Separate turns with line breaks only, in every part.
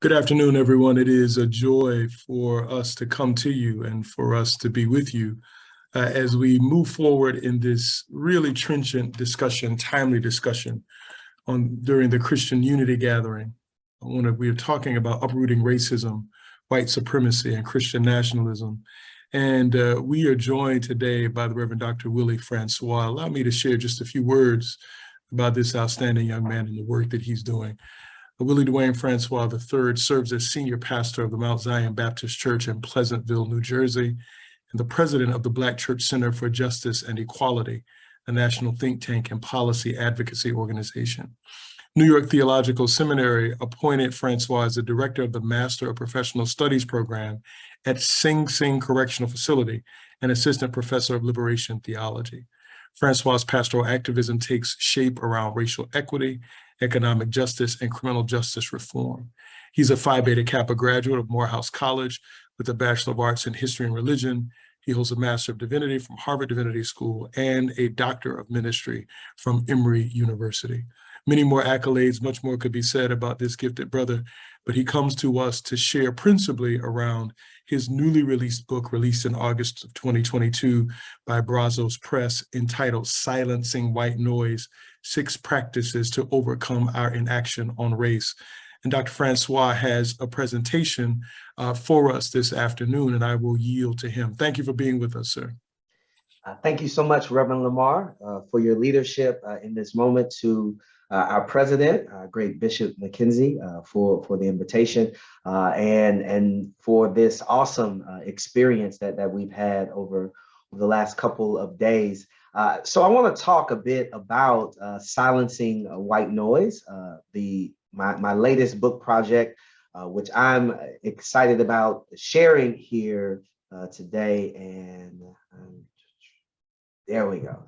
Good afternoon, everyone. It is a joy for us to come to you and for us to be with you as we move forward in this really trenchant discussion, timely discussion during the Christian Unity Gathering. We are talking about uprooting racism, white supremacy, and Christian nationalism. And we are joined today by the Reverend Dr. Willie Francois. Allow me to share just a few words about this outstanding young man and the work that he's doing. Willie Dwayne Francois III serves as senior pastor of the Mount Zion Baptist Church in Pleasantville, New Jersey, and the president of the Black Church Center for Justice and Equality, a national think tank and policy advocacy organization. New York Theological Seminary appointed Francois as the director of the Master of Professional Studies program at Sing Sing Correctional Facility and assistant professor of liberation theology. Francois' pastoral activism takes shape around racial equity, economic justice, and criminal justice reform. He's a Phi Beta Kappa graduate of Morehouse College with a Bachelor of Arts in History and Religion. He holds a Master of Divinity from Harvard Divinity School and a Doctor of Ministry from Emory University. Many more accolades, much more could be said about this gifted brother, but he comes to us to share principally around his newly released book, released in August of 2022 by Brazos Press, entitled Silencing White Noise: 6 Practices to Overcome Our Inaction on Race. And Dr. Francois has a presentation for us this afternoon, and I will yield to him. Thank you for being with us, sir.
Thank you so much, Reverend Lamar, for your leadership in this moment, to our president, great Bishop McKenzie, for the invitation and for this awesome experience that we've had over the last couple of days. So I want to talk a bit about silencing white noise, my latest book project, which I'm excited about sharing here today. And there we go.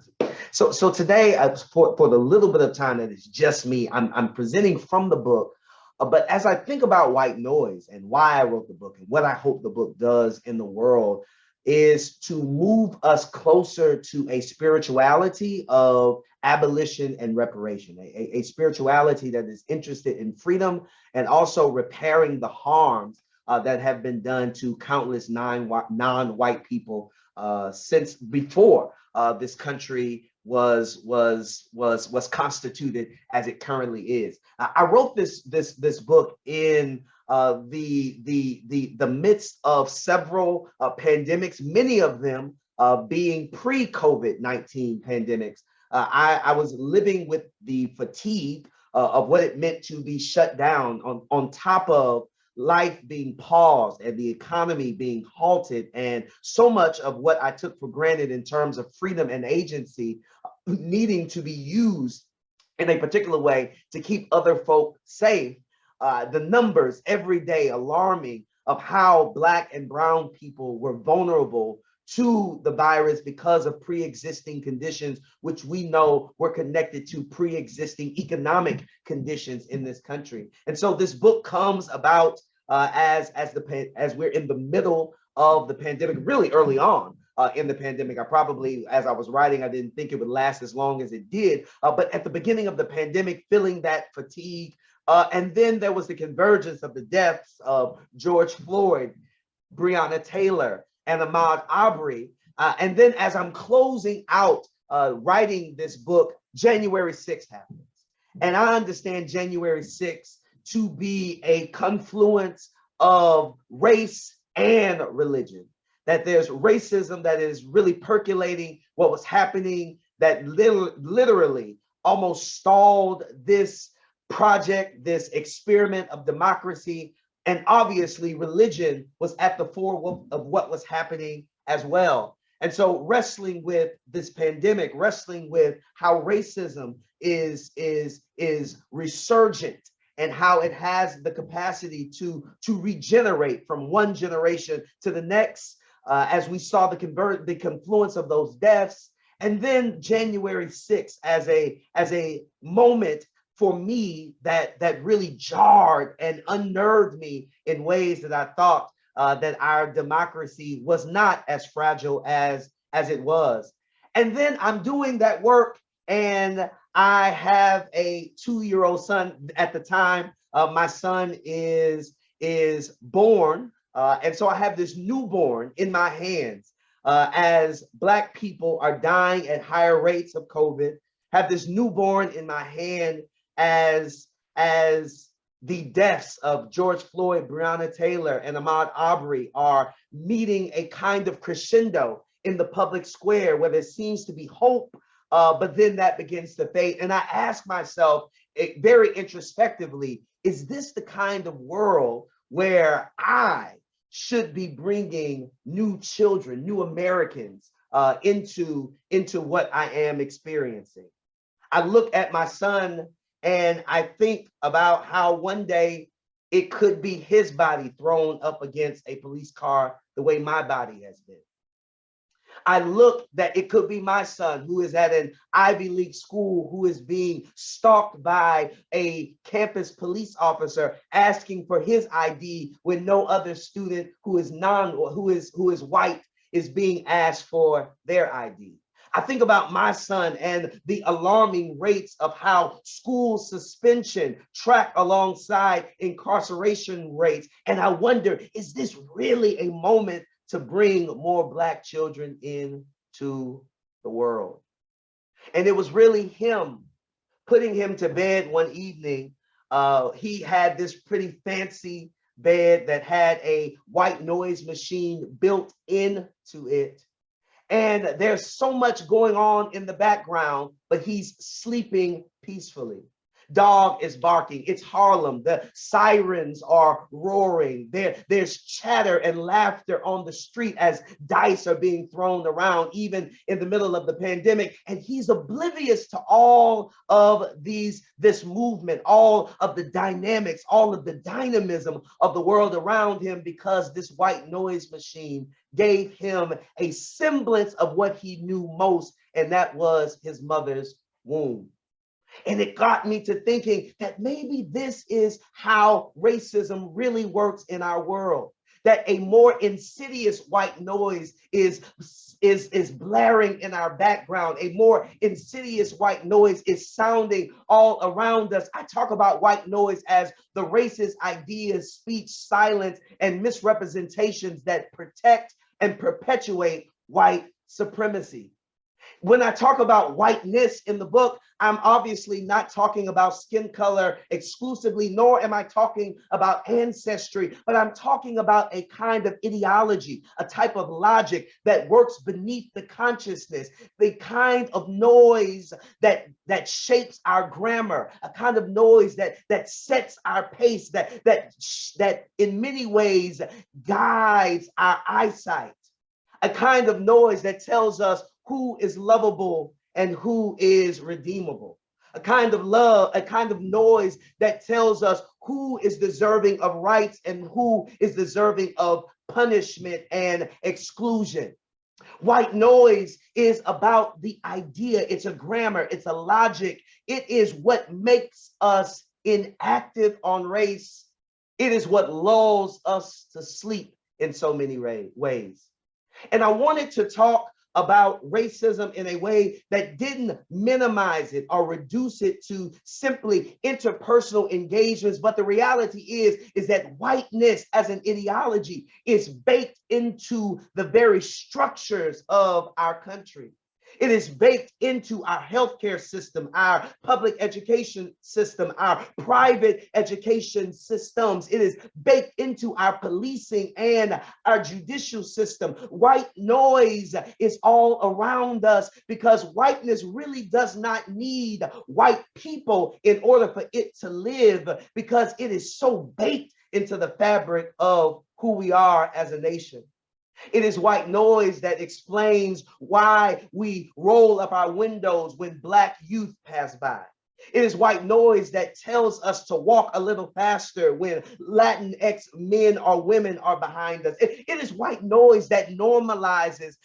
So today, for the little bit of time that it's just me, I'm presenting from the book. But as I think about white noise and why I wrote the book and what I hope the book does in the world, is to move us closer to a spirituality of abolition and reparation, a spirituality that is interested in freedom and also repairing the harms that have been done to countless non-white people since before this country was constituted as it currently is. I wrote this book in the midst of several pandemics, many of them being pre-COVID-19 pandemics. I was living with the fatigue of what it meant to be shut down on top of life being paused and the economy being halted, and so much of what I took for granted in terms of freedom and agency needing to be used in a particular way to keep other folk safe. The numbers every day alarming of how Black and brown people were vulnerable to the virus because of pre-existing conditions, which we know were connected to pre-existing economic conditions in this country. And so this book comes about as we're in the middle of the pandemic, really early on in the pandemic. I probably, as I was writing, I didn't think it would last as long as it did. But at the beginning of the pandemic, feeling that fatigue, and then there was the convergence of the deaths of George Floyd, Breonna Taylor, and Ahmaud Arbery. And then as I'm closing out writing this book, January 6th happens. And I understand January 6th to be a confluence of race and religion, that there's racism that is really percolating what was happening, that literally almost stalled this project, this experiment of democracy. And obviously religion was at the fore of what was happening as well. And so wrestling with this pandemic, wrestling with how racism is resurgent and how it has the capacity to regenerate from one generation to the next, as we saw the confluence of those deaths. And then January 6th as a moment for me that really jarred and unnerved me in ways that I thought that our democracy was not as fragile as it was. And then I'm doing that work, and I have a 2-year-old son at the time. My son is is born. And so I have this newborn in my hands as Black people are dying at higher rates of COVID. Have this newborn in my hand as the deaths of George Floyd, Breonna Taylor, and Ahmaud Arbery are meeting a kind of crescendo in the public square where there seems to be hope, but then that begins to fade. And I ask myself very introspectively, is this the kind of world where I should be bringing new children, new Americans into what I am experiencing? I look at my son and I think about how one day it could be his body thrown up against a police car the way my body has been. I look that it could be my son who is at an Ivy League school who is being stalked by a campus police officer asking for his ID when no other student who is white is being asked for their ID. I think about my son and the alarming rates of how school suspension track alongside incarceration rates. And I wonder, is this really a moment to bring more Black children into the world? And it was really him, putting him to bed one evening. He had this pretty fancy bed that had a white noise machine built into it. And there's so much going on in the background, but he's sleeping peacefully. Dog is barking. It's Harlem. The sirens are roaring. There's chatter and laughter on the street as dice are being thrown around, even in the middle of the pandemic. And he's oblivious to all of this movement, all of the dynamics, all of the dynamism of the world around him, because this white noise machine gave him a semblance of what he knew most, and that was his mother's womb. And it got me to thinking that maybe this is how racism really works in our world, that a more insidious white noise is blaring in our background. A more insidious white noise is sounding all around us. I talk about white noise as the racist ideas, speech, silence, and misrepresentations that protect and perpetuate white supremacy. When I talk about whiteness in the book, I'm obviously not talking about skin color exclusively, nor am I talking about ancestry, but I'm talking about a kind of ideology, a type of logic that works beneath the consciousness, the kind of noise that shapes our grammar, a kind of noise that sets our pace, that in many ways guides our eyesight, a kind of noise that tells us who is lovable and who is redeemable, a kind of noise that tells us who is deserving of rights and who is deserving of punishment and exclusion. White noise is about the idea. It's a grammar, it's a logic. It is what makes us inactive on race. It is what lulls us to sleep in so many ways. And I wanted to talk about racism in a way that didn't minimize it or reduce it to simply interpersonal engagements. But the reality is that whiteness as an ideology is baked into the very structures of our country. It is baked into our healthcare system, our public education system, our private education systems. It is baked into our policing and our judicial system. White noise is all around us because whiteness really does not need white people in order for it to live, because it is so baked into the fabric of who we are as a nation. It is white noise that explains why we roll up our windows when Black youth pass by. It is white noise that tells us to walk a little faster when Latinx men or women are behind us. It is white noise that normalizes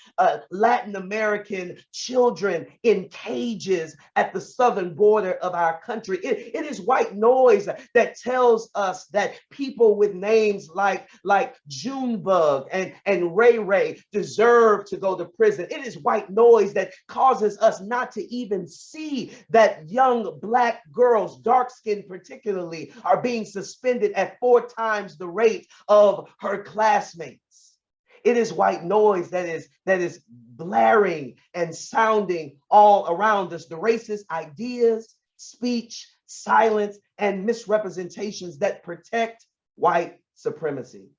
Latin American children in cages at the southern border of our country. It is white noise that tells us that people with names like Junebug and Ray Ray deserve to go to prison. It is white noise that causes us not to even see that young Black girls, dark-skinned particularly, are being suspended at 4 times the rate of her classmates. It is white noise that is blaring and sounding all around us. The racist ideas, speech, silence, and misrepresentations that protect white supremacy.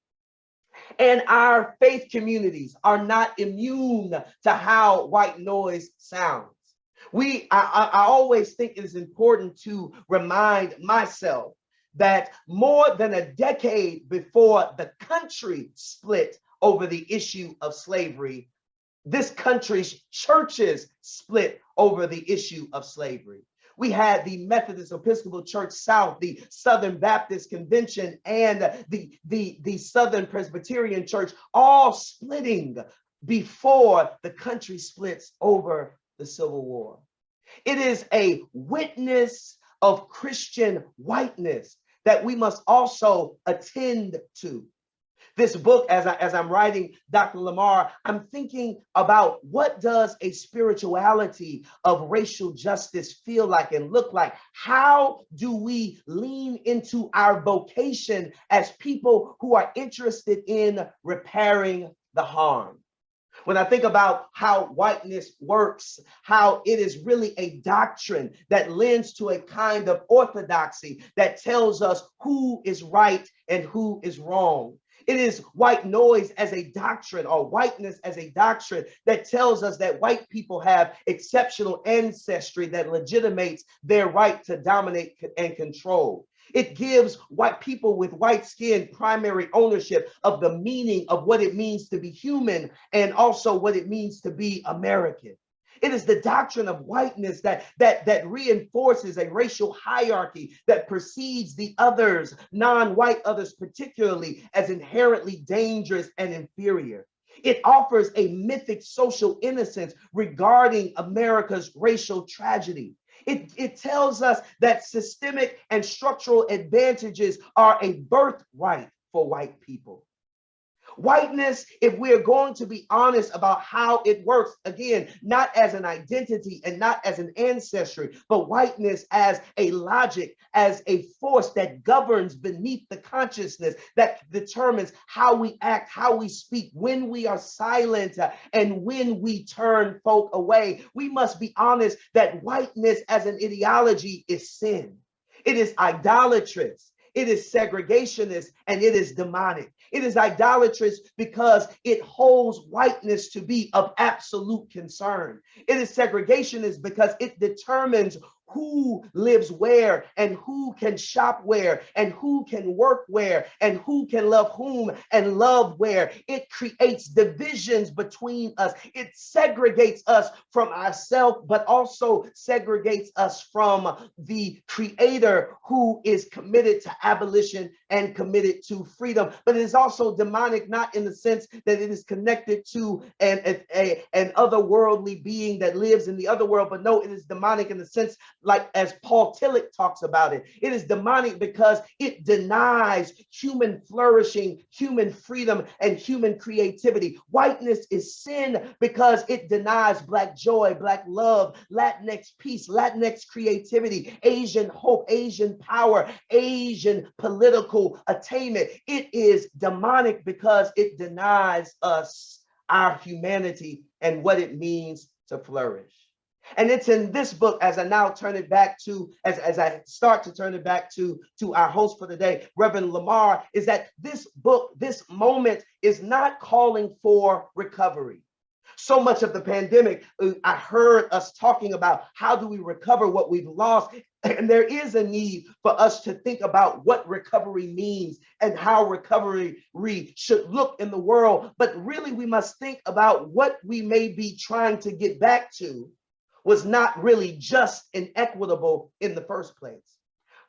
And our faith communities are not immune to how white noise sounds. I always think it is important to remind myself that more than a decade before the country split over the issue of slavery, this country's churches split over the issue of slavery. We had the Methodist Episcopal Church South, the Southern Baptist Convention, and the Southern Presbyterian Church all splitting before the country splits over the Civil War. It is a witness of Christian whiteness that we must also attend to. This book, as I'm writing Dr. Lamar, I'm thinking about what does a spirituality of racial justice feel like and look like? How do we lean into our vocation as people who are interested in repairing the harm? When I think about how whiteness works, how it is really a doctrine that lends to a kind of orthodoxy that tells us who is right and who is wrong. It is white noise as a doctrine, or whiteness as a doctrine, that tells us that white people have exceptional ancestry that legitimates their right to dominate and control. It gives white people with white skin primary ownership of the meaning of what it means to be human and also what it means to be American. It is the doctrine of whiteness that reinforces a racial hierarchy that perceives the others, non-white others particularly, as inherently dangerous and inferior. It offers a mythic social innocence regarding America's racial tragedy. It tells us that systemic and structural advantages are a birthright for white people. Whiteness, if we are going to be honest about how it works, again, not as an identity and not as an ancestry, but whiteness as a logic, as a force that governs beneath the consciousness, that determines how we act, how we speak, when we are silent, and when we turn folk away. We must be honest that whiteness as an ideology is sin. It is idolatrous. It is segregationist, and it is demonic. It is idolatrous because it holds whiteness to be of absolute concern. It is segregationist because it determines who lives where and who can shop where and who can work where and who can love whom and love where. It creates divisions between us. It segregates us from ourselves, but also segregates us from the creator who is committed to abolition and committed to freedom. But it is also demonic, not in the sense that it is connected to an otherworldly being that lives in the other world, but no, it is demonic in the sense, like as Paul Tillich talks about it, it is demonic because it denies human flourishing, human freedom, and human creativity. Whiteness is sin because it denies Black joy, Black love, Latinx peace, Latinx creativity, Asian hope, Asian power, Asian political attainment. It is demonic because it denies us our humanity and what it means to flourish. And it's in this book, as I now turn it back to, as I start to turn it back to our host for the day, Reverend Lamar, is that this book, this moment is not calling for recovery. So much of the pandemic, I heard us talking about how do we recover what we've lost. And there is a need for us to think about what recovery means and how recovery should look in the world. But really, we must think about what we may be trying to get back to was not really just and equitable in the first place.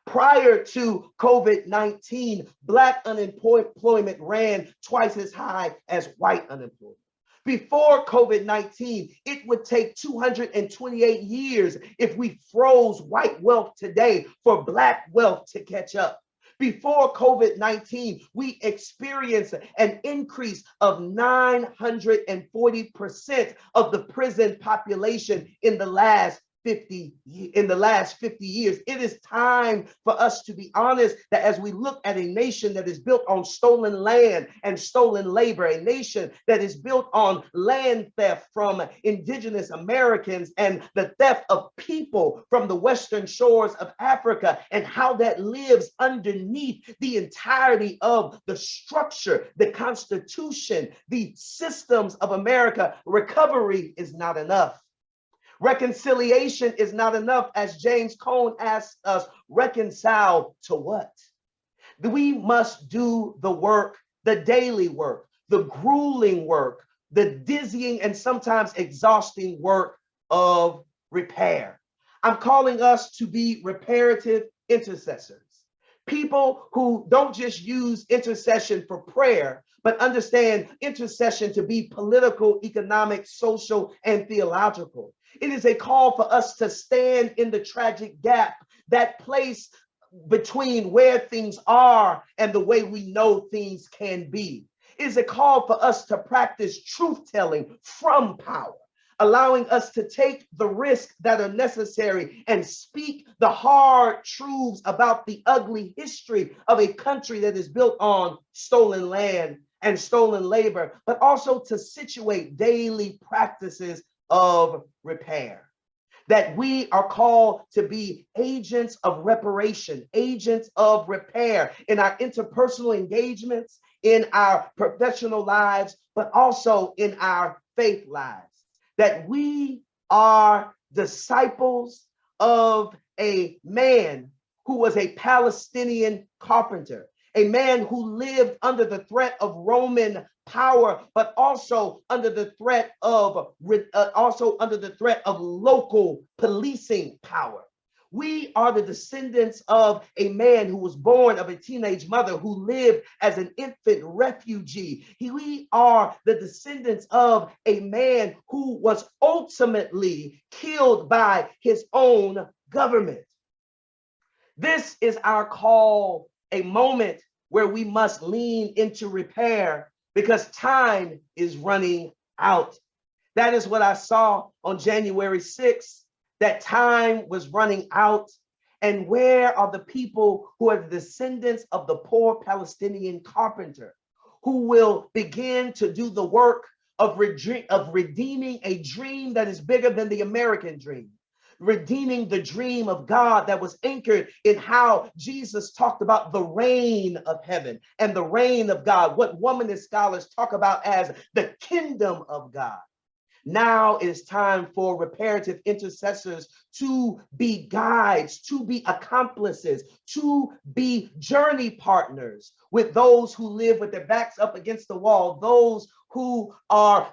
Prior to COVID-19, Black unemployment ran twice as high as white unemployment. Before COVID-19, it would take 228 years if we froze white wealth today for Black wealth to catch up. Before COVID-19, we experienced an increase of 940% of the prison population in the last in the last 50 years. It is time for us to be honest that as we look at a nation that is built on stolen land and stolen labor, a nation that is built on land theft from indigenous Americans and the theft of people from the western shores of Africa, and how that lives underneath the entirety of the structure, the Constitution, the systems of America. Recovery is not enough. Reconciliation is not enough. As James Cone asks us, reconcile to what? We must do the work, the daily work, the grueling work, the dizzying and sometimes exhausting work of repair. I'm calling us to be reparative intercessors. People who don't just use intercession for prayer, but understand intercession to be political, economic, social, and theological. It is a call for us to stand in the tragic gap, that place between where things are and the way we know things can be. It is a call for us to practice truth-telling from power, allowing us to take the risks that are necessary and speak the hard truths about the ugly history of a country that is built on stolen land and stolen labor, but also to situate daily practices of repair. That we are called to be agents of reparation, agents of repair in our interpersonal engagements, in our professional lives, but also in our faith lives. That we are disciples of a man who was a Palestinian carpenter, a man who lived under the threat of Roman power, but also under the threat of local policing power. We are the descendants of a man who was born of a teenage mother who lived as an infant refugee. We are the descendants of a man who was ultimately killed by his own government. This is our call, a moment where we must lean into repair because time is running out. That is what I saw on January 6th. That time was running out. And where are the people who are the descendants of the poor Palestinian carpenter who will begin to do the work of redeeming a dream that is bigger than the American dream? Redeeming the dream of God that was anchored in how Jesus talked about the reign of heaven and the reign of God, what womanist scholars talk about as the kingdom of God. Now it is time for reparative intercessors to be guides, to be accomplices, to be journey partners with those who live with their backs up against the wall, those who are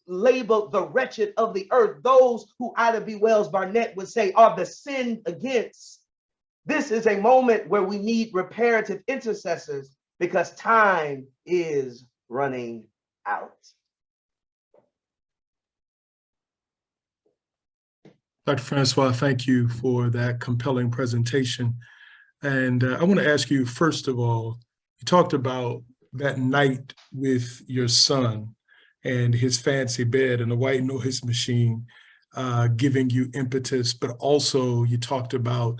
labeled the wretched of the earth, those who Ida B. Wells Barnett would say are the sinned against. This is a moment where we need reparative intercessors because time is running out.
Dr. Francois, thank you for that compelling presentation. And I want to ask you, first of all, you talked about that night with your son and his fancy bed and the white noise machine giving you impetus, but also you talked about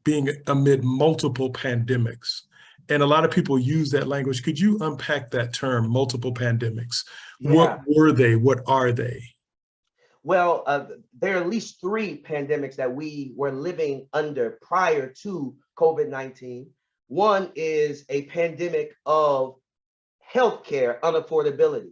being amid multiple pandemics. And a lot of people use that language. Could you unpack that term, multiple pandemics?
Yeah.
What were they? What are they?
Well, there are at least 3 pandemics that we were living under prior to COVID-19. One is a pandemic of healthcare unaffordability.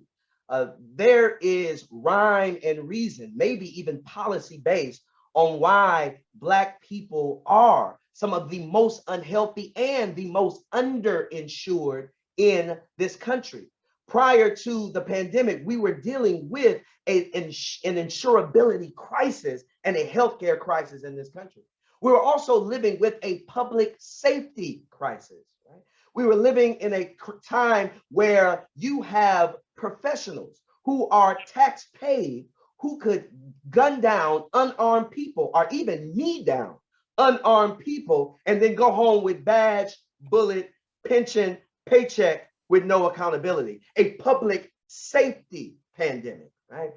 There is rhyme and reason, maybe even policy based on why Black people are some of the most unhealthy and the most underinsured in this country. Prior to the pandemic, we were dealing with an insurability crisis and a healthcare crisis in this country. We were also living with a public safety crisis. Right? We were living in a time where you have professionals who are tax paid, who could gun down unarmed people or even knee down unarmed people and then go home with badge, bullet, pension, paycheck, with no accountability, a public safety pandemic, right?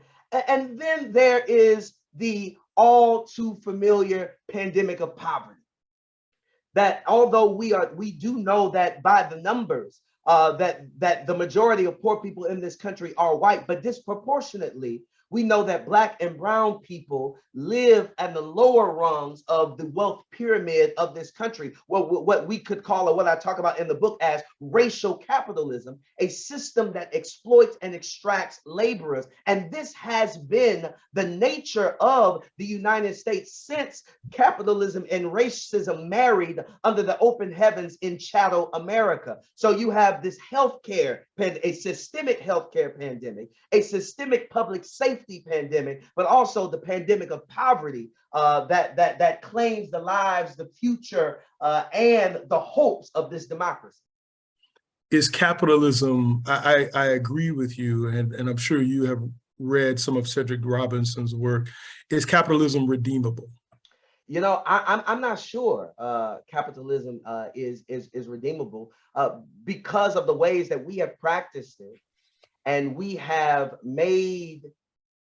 And then there is the all too familiar pandemic of poverty. That although we do know that by the numbers, that the majority of poor people in this country are white, but disproportionately, we know that Black and brown people live at the lower rungs of the wealth pyramid of this country, what we could call, or what I talk about in the book as racial capitalism, a system that exploits and extracts laborers. And this has been the nature of the United States since capitalism and racism married under the open heavens in chattel America. So you have this healthcare, a systemic healthcare pandemic, a systemic public safety pandemic, but also the pandemic of poverty that claims the lives, the future, and the hopes of this democracy.
Is capitalism, I agree with you, and I'm sure you have read some of Cedric Robinson's work. Is capitalism redeemable?
You know, I'm not sure capitalism is redeemable because of the ways that we have practiced it, and we have made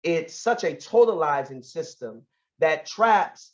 it such a totalizing system that traps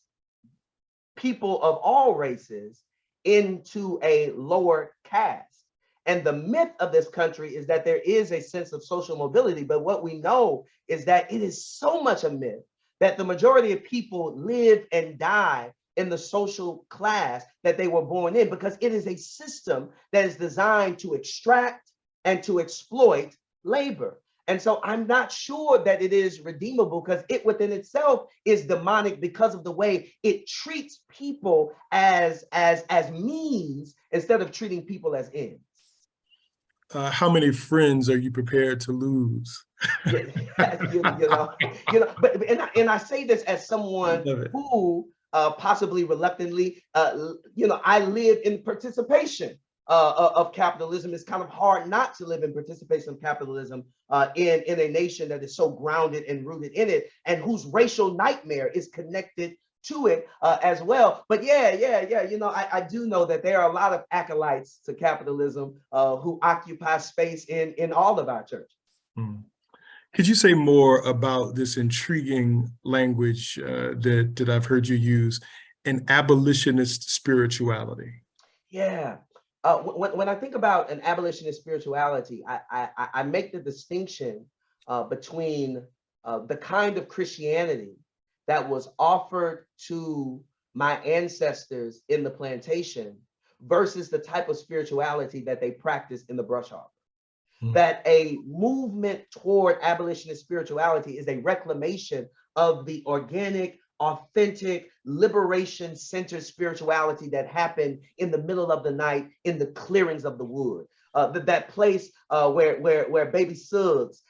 people of all races into a lower caste. And the myth of this country is that there is a sense of social mobility, but what we know is that it is so much a myth that the majority of people live and die in the social class that they were born in, because it is a system that is designed to extract and to exploit labor. And so I'm not sure that it is redeemable, because it within itself is demonic because of the way it treats people as means instead of treating people as ends.
How many friends are you prepared to lose?
But I say this as someone who possibly reluctantly, I live in participation of capitalism. It's kind of hard not to live in participation of capitalism in a nation that is so grounded and rooted in it, and whose racial nightmare is connected to it as well. But I do know that there are a lot of acolytes to capitalism who occupy space in all of our churches.
Could you say more about this intriguing language that I've heard you use, an abolitionist spirituality?
Yeah. When I think about an abolitionist spirituality, I make the distinction between the kind of Christianity that was offered to my ancestors in the plantation versus the type of spirituality that they practiced in the brush harbor. That a movement toward abolitionist spirituality is a reclamation of the organic, authentic, liberation-centered spirituality that happened in the middle of the night in the clearings of the wood. That place where baby Suggs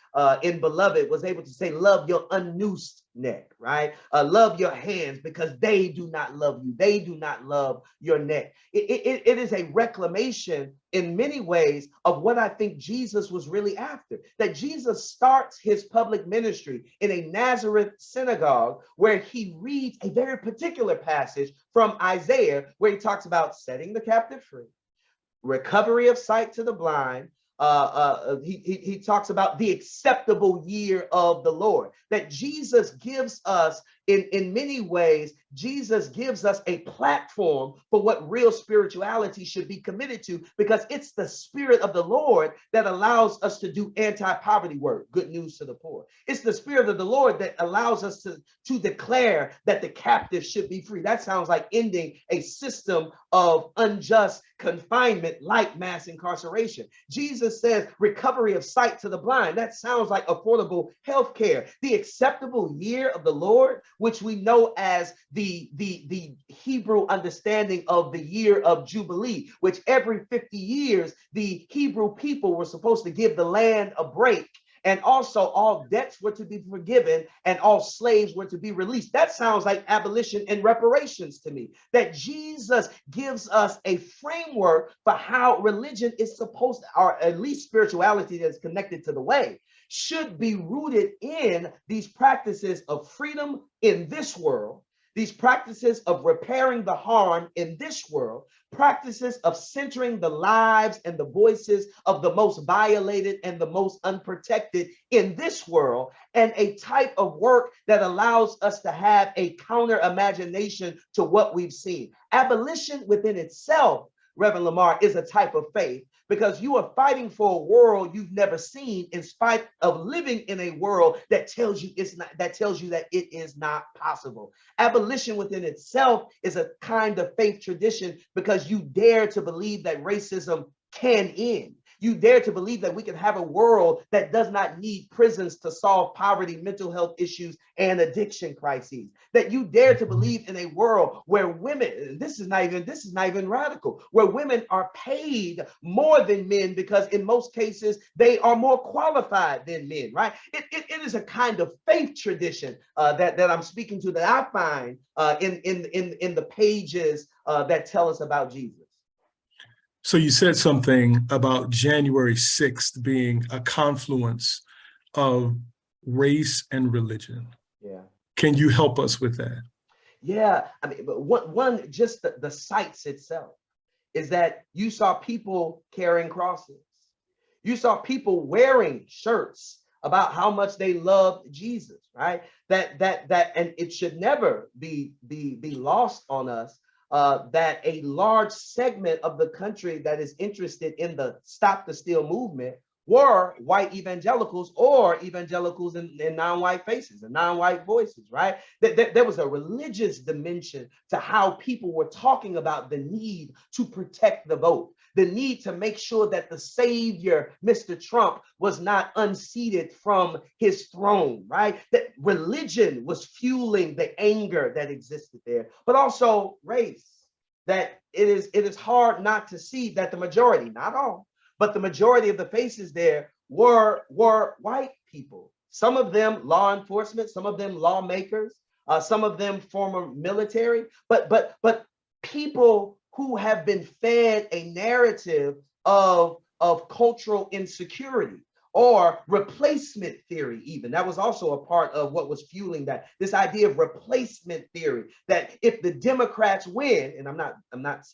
in Beloved was able to say, love your unnoosed neck, right? Love your hands because they do not love you. They do not love your neck. It is a reclamation in many ways of what I think Jesus was really after. That Jesus starts his public ministry in a Nazareth synagogue where he reads a very particular passage from Isaiah where he talks about setting the captive free, recovery of sight to the blind. He talks about the acceptable year of the Lord. That Jesus gives us, in many ways, Jesus gives us a platform for what real spirituality should be committed to, because it's the Spirit of the Lord that allows us to do anti-poverty work, good news to the poor. It's the Spirit of the Lord that allows us to declare that the captive should be free. That sounds like ending a system of unjust confinement like mass incarceration. Jesus says recovery of sight to the blind. That sounds like affordable health care. The acceptable year of the Lord, which we know as the Hebrew understanding of the year of Jubilee, which every 50 years, the Hebrew people were supposed to give the land a break. And also all debts were to be forgiven and all slaves were to be released. That sounds like abolition and reparations to me. That Jesus gives us a framework for how religion is supposed to, or at least spirituality that is connected to the way, should be rooted in these practices of freedom in this world, These practices of repairing the harm in this world, practices of centering the lives and the voices of the most violated and the most unprotected in this world, and a type of work that allows us to have a counter imagination to what we've seen. Abolition within itself, Reverend Lamar, is a type of faith, because you are fighting for a world you've never seen, in spite of living in a world that tells you that it is not possible. Abolition within itself is a kind of faith tradition, because you dare to believe that racism can end. You dare to believe that we can have a world that does not need prisons to solve poverty, mental health issues, and addiction crises. That you dare to believe in a world where women, this is not even radical, where women are paid more than men, because in most cases they are more qualified than men, right? It is a kind of faith tradition that I'm speaking to, that I find in the pages that tell us about Jesus.
So you said something about January 6th being a confluence of race and religion.
Yeah.
Can you help us with that?
Yeah, I mean, but one just the sights itself is that you saw people carrying crosses. You saw people wearing shirts about how much they loved Jesus, right? That and it should never be lost on us that a large segment of the country that is interested in the Stop the Steal movement were white evangelicals, or evangelicals in non-white faces and non-white voices, right? There was a religious dimension to how people were talking about the need to protect the vote, the need to make sure that the savior, Mr. Trump, was not unseated from his throne, right? That religion was fueling the anger that existed there, but also race. That it is hard not to see that the majority, not all, but the majority of the faces there were white people. Some of them law enforcement, some of them lawmakers, some of them former military, but people who have been fed a narrative of cultural insecurity, or replacement theory. Even that was also a part of what was fueling that, this idea of replacement theory, that if the Democrats win, and I'm not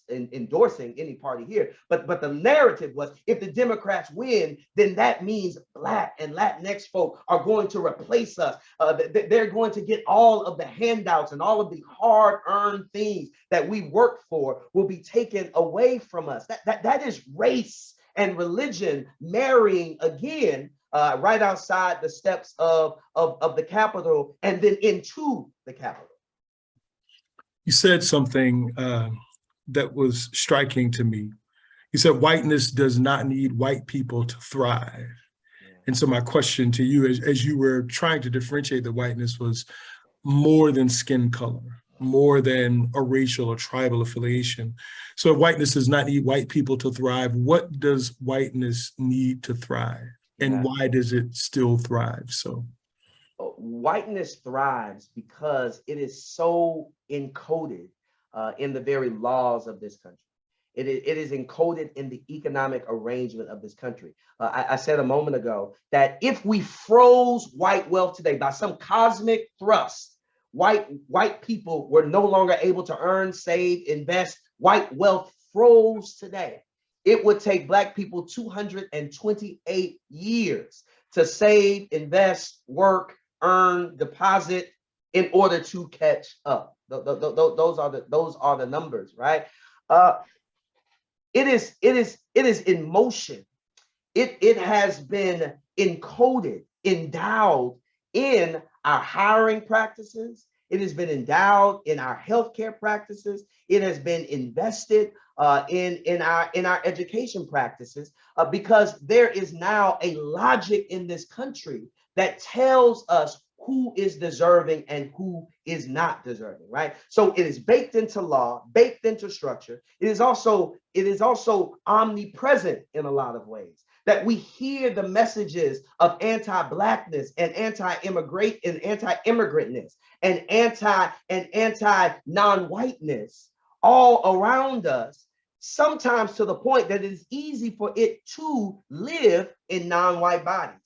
endorsing any party here, but the narrative was, if the Democrats win, then that means Black and Latinx folk are going to replace us. They're going to get all of the handouts, and all of the hard-earned things that we worked for will be taken away from us. That is race and religion marrying again, right outside the steps of the Capitol, and then into the Capitol.
You said something that was striking to me. You said whiteness does not need white people to thrive. Yeah. And so my question to you, as you were trying to differentiate the whiteness, was more than skin color, more than a racial or tribal affiliation. So if whiteness does not need white people to thrive, what does whiteness need to thrive? And why does it still thrive? So
whiteness thrives because it is so encoded in the very laws of this country. It is encoded in the economic arrangement of this country. I said a moment ago that if we froze white wealth today by some cosmic thrust, white people were no longer able to earn, save, invest. White wealth froze today. It would take Black people 228 years to save, invest, work, earn, deposit in order to catch up. Those are the numbers, right? It is in motion. It has been encoded, endowed in our hiring practices. It has been endowed in our healthcare practices. It has been invested in our education practices, because there is now a logic in this country that tells us who is deserving and who is not deserving, right? So it is baked into law, baked into structure. It is also omnipresent in a lot of ways, that we hear the messages of anti-Blackness and anti-immigrantness and anti-non-whiteness all around us, sometimes to the point that it is easy for it to live in non-white bodies.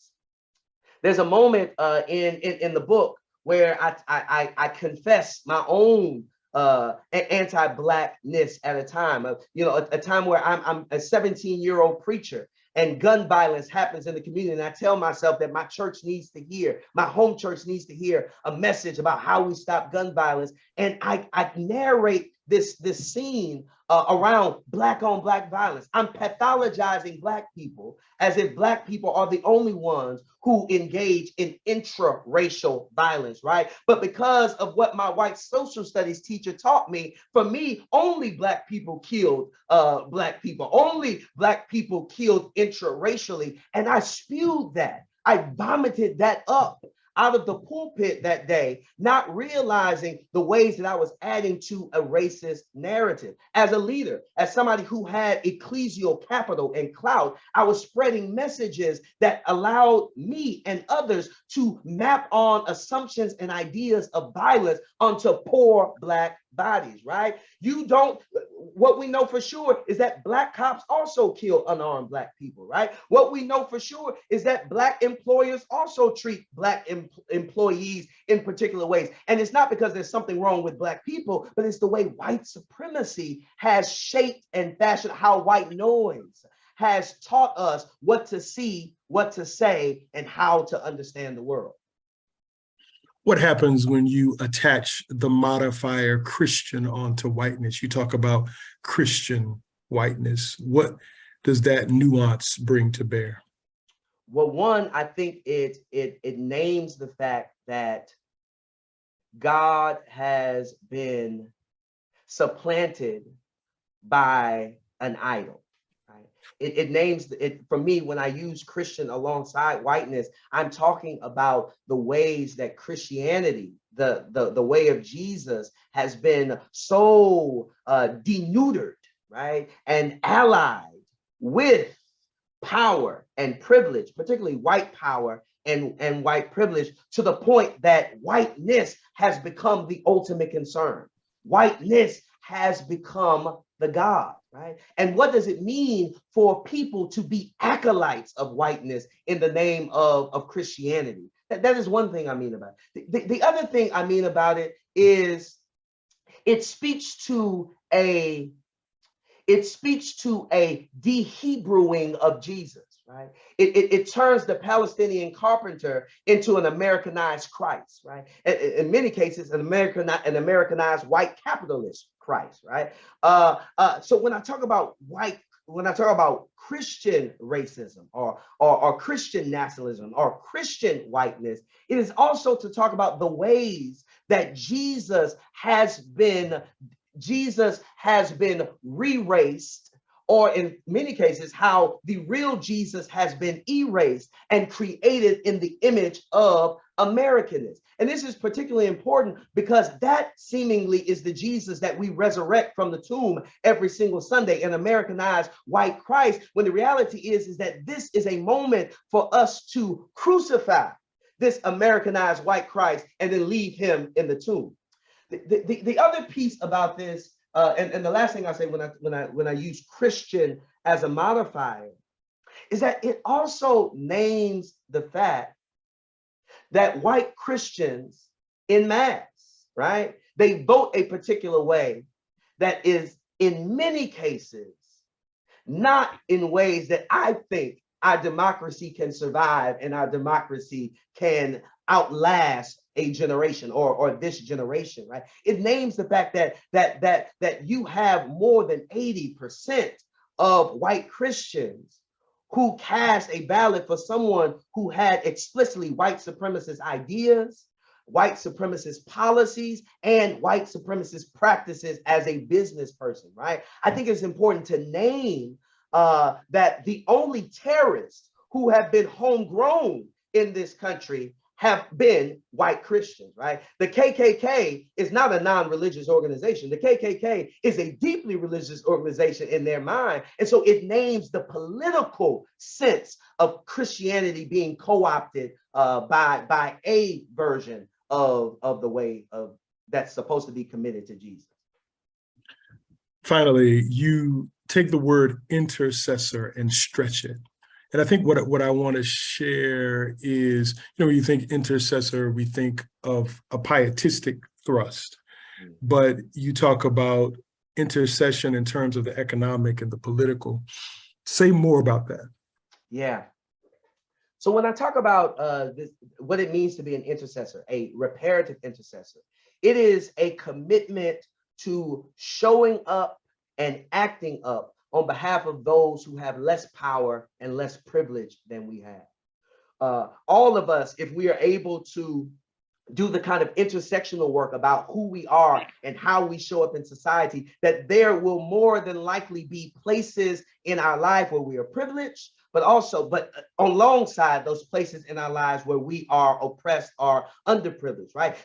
There's a moment in the book where I confess my own anti-Blackness at a time, a time where I'm a 17-year-old preacher and gun violence happens in the community. And I tell myself that my church needs to hear, my home church needs to hear a message about how we stop gun violence. And I narrate this scene around Black on Black violence. I'm pathologizing Black people as if Black people are the only ones who engage in intra-racial violence, right? But because of what my white social studies teacher taught me, for me, only Black people killed Black people. Only Black people killed intra-racially. And I spewed that. I vomited that up out of the pulpit that day, not realizing the ways that I was adding to a racist narrative. As a leader, as somebody who had ecclesial capital and clout, I was spreading messages that allowed me and others to map on assumptions and ideas of violence onto poor Black bodies, right? What we know for sure is that Black cops also kill unarmed Black people, right? What we know for sure is that Black employers also treat Black employees in particular ways. And it's not because there's something wrong with Black people, but it's the way white supremacy has shaped and fashioned how white noise has taught us what to see, what to say, and how to understand the world.
What happens when you attach the modifier Christian onto whiteness? You talk about Christian whiteness. What does that nuance bring to bear?
Well, one, I think it names the fact that God has been supplanted by an idol. It names it. For me, when I use Christian alongside whiteness, I'm talking about the ways that Christianity, the way of Jesus, has been so denuded, right, and allied with power and privilege, particularly white power and white privilege, to the point that whiteness has become the ultimate concern. Whiteness has become the God, right? And what does it mean for people to be acolytes of whiteness in the name of Christianity? That is one thing I mean about it. The other thing I mean about it is it speaks to a de-Hebrewing of Jesus, right? It turns the Palestinian carpenter into an Americanized Christ, right? In many cases, an Americanized white capitalist Christ, right? So when I talk about Christian racism or Christian nationalism or Christian whiteness, it is also to talk about the ways that Jesus has been re-raced, or in many cases, how the real Jesus has been erased and created in the image of Americanness. And this is particularly important because that seemingly is the Jesus that we resurrect from the tomb every single Sunday, an Americanized white Christ, when the reality is that this is a moment for us to crucify this Americanized white Christ and then leave him in the tomb. The other piece about this, and the last thing I say when I use Christian as a modifier, is that it also names the fact that white Christians in mass, right, they vote a particular way that is in many cases not in ways that I think our democracy can survive and our democracy can outlast a generation or this generation, right? It names the fact that you have more than 80% of white Christians who cast a ballot for someone who had explicitly white supremacist ideas, white supremacist policies, and white supremacist practices as a business person, right? I think it's important to name that the only terrorists who have been homegrown in this country have been white Christians, right? The KKK is not a non-religious organization. The KKK is a deeply religious organization in their mind. And so it names the political sense of Christianity being co-opted by a version of the way of that's supposed to be committed to Jesus.
Finally, you take the word intercessor and stretch it. And I think what I want to share is, when you think intercessor, we think of a pietistic thrust, but you talk about intercession in terms of the economic and the political. Say more about that.
Yeah. So when I talk about what it means to be an intercessor, a reparative intercessor, it is a commitment to showing up and acting up on behalf of those who have less power and less privilege than we have. All of us, if we are able to do the kind of intersectional work about who we are and how we show up in society, that there will more than likely be places in our life where we are privileged, but alongside those places in our lives where we are oppressed or underprivileged, right?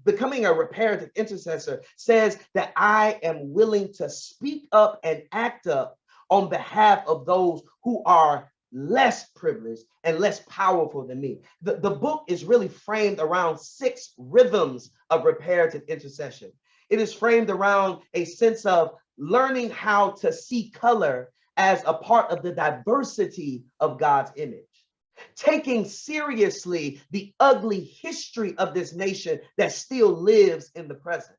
Becoming a reparative intercessor says that I am willing to speak up and act up on behalf of those who are less privileged and less powerful than me. The book is really framed around 6 rhythms of reparative intercession. It is framed around a sense of learning how to see color as a part of the diversity of God's image, taking seriously the ugly history of this nation that still lives in the present,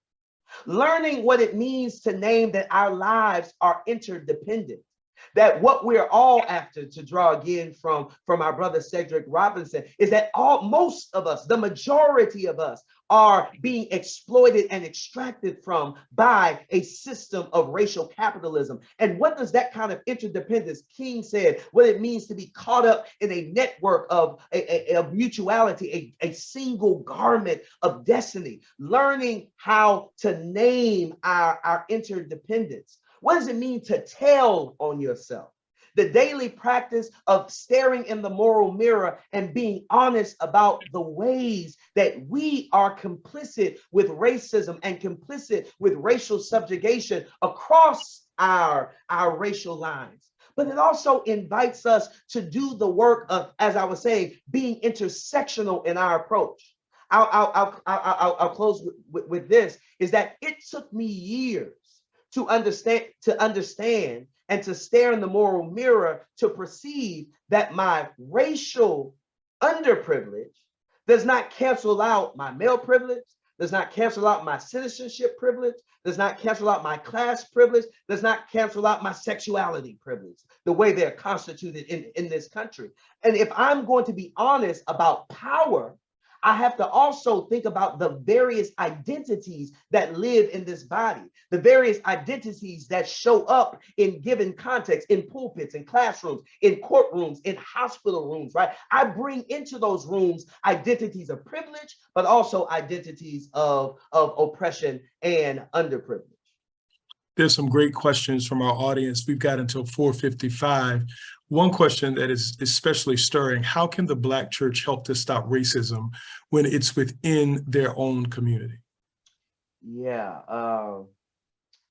learning what it means to name that our lives are interdependent, that what we're all after, to draw again from our brother Cedric Robinson, is that most of us, the majority of us, are being exploited and extracted from by a system of racial capitalism. And what does that kind of interdependence, King said, what it means to be caught up in a network of mutuality, a single garment of destiny, learning how to name our interdependence. What does it mean to tell on yourself? The daily practice of staring in the moral mirror and being honest about the ways that we are complicit with racism and complicit with racial subjugation across our racial lines. But it also invites us to do the work of, as I was saying, being intersectional in our approach. I'll close with this, is that it took me years to understand and to stare in the moral mirror to perceive that my racial underprivilege does not cancel out my male privilege, does not cancel out my citizenship privilege, does not cancel out my class privilege, does not cancel out my sexuality privilege, the way they're constituted in this country. And if I'm going to be honest about power, I have to also think about the various identities that live in this body, the various identities that show up in given contexts, in pulpits, in classrooms, in courtrooms, in hospital rooms, right? I bring into those rooms identities of privilege, but also identities of oppression and underprivilege.
There's some great questions from our audience. We've got until 4:55. One question that is especially stirring: how can the Black church help to stop racism when it's within their own community?
Yeah.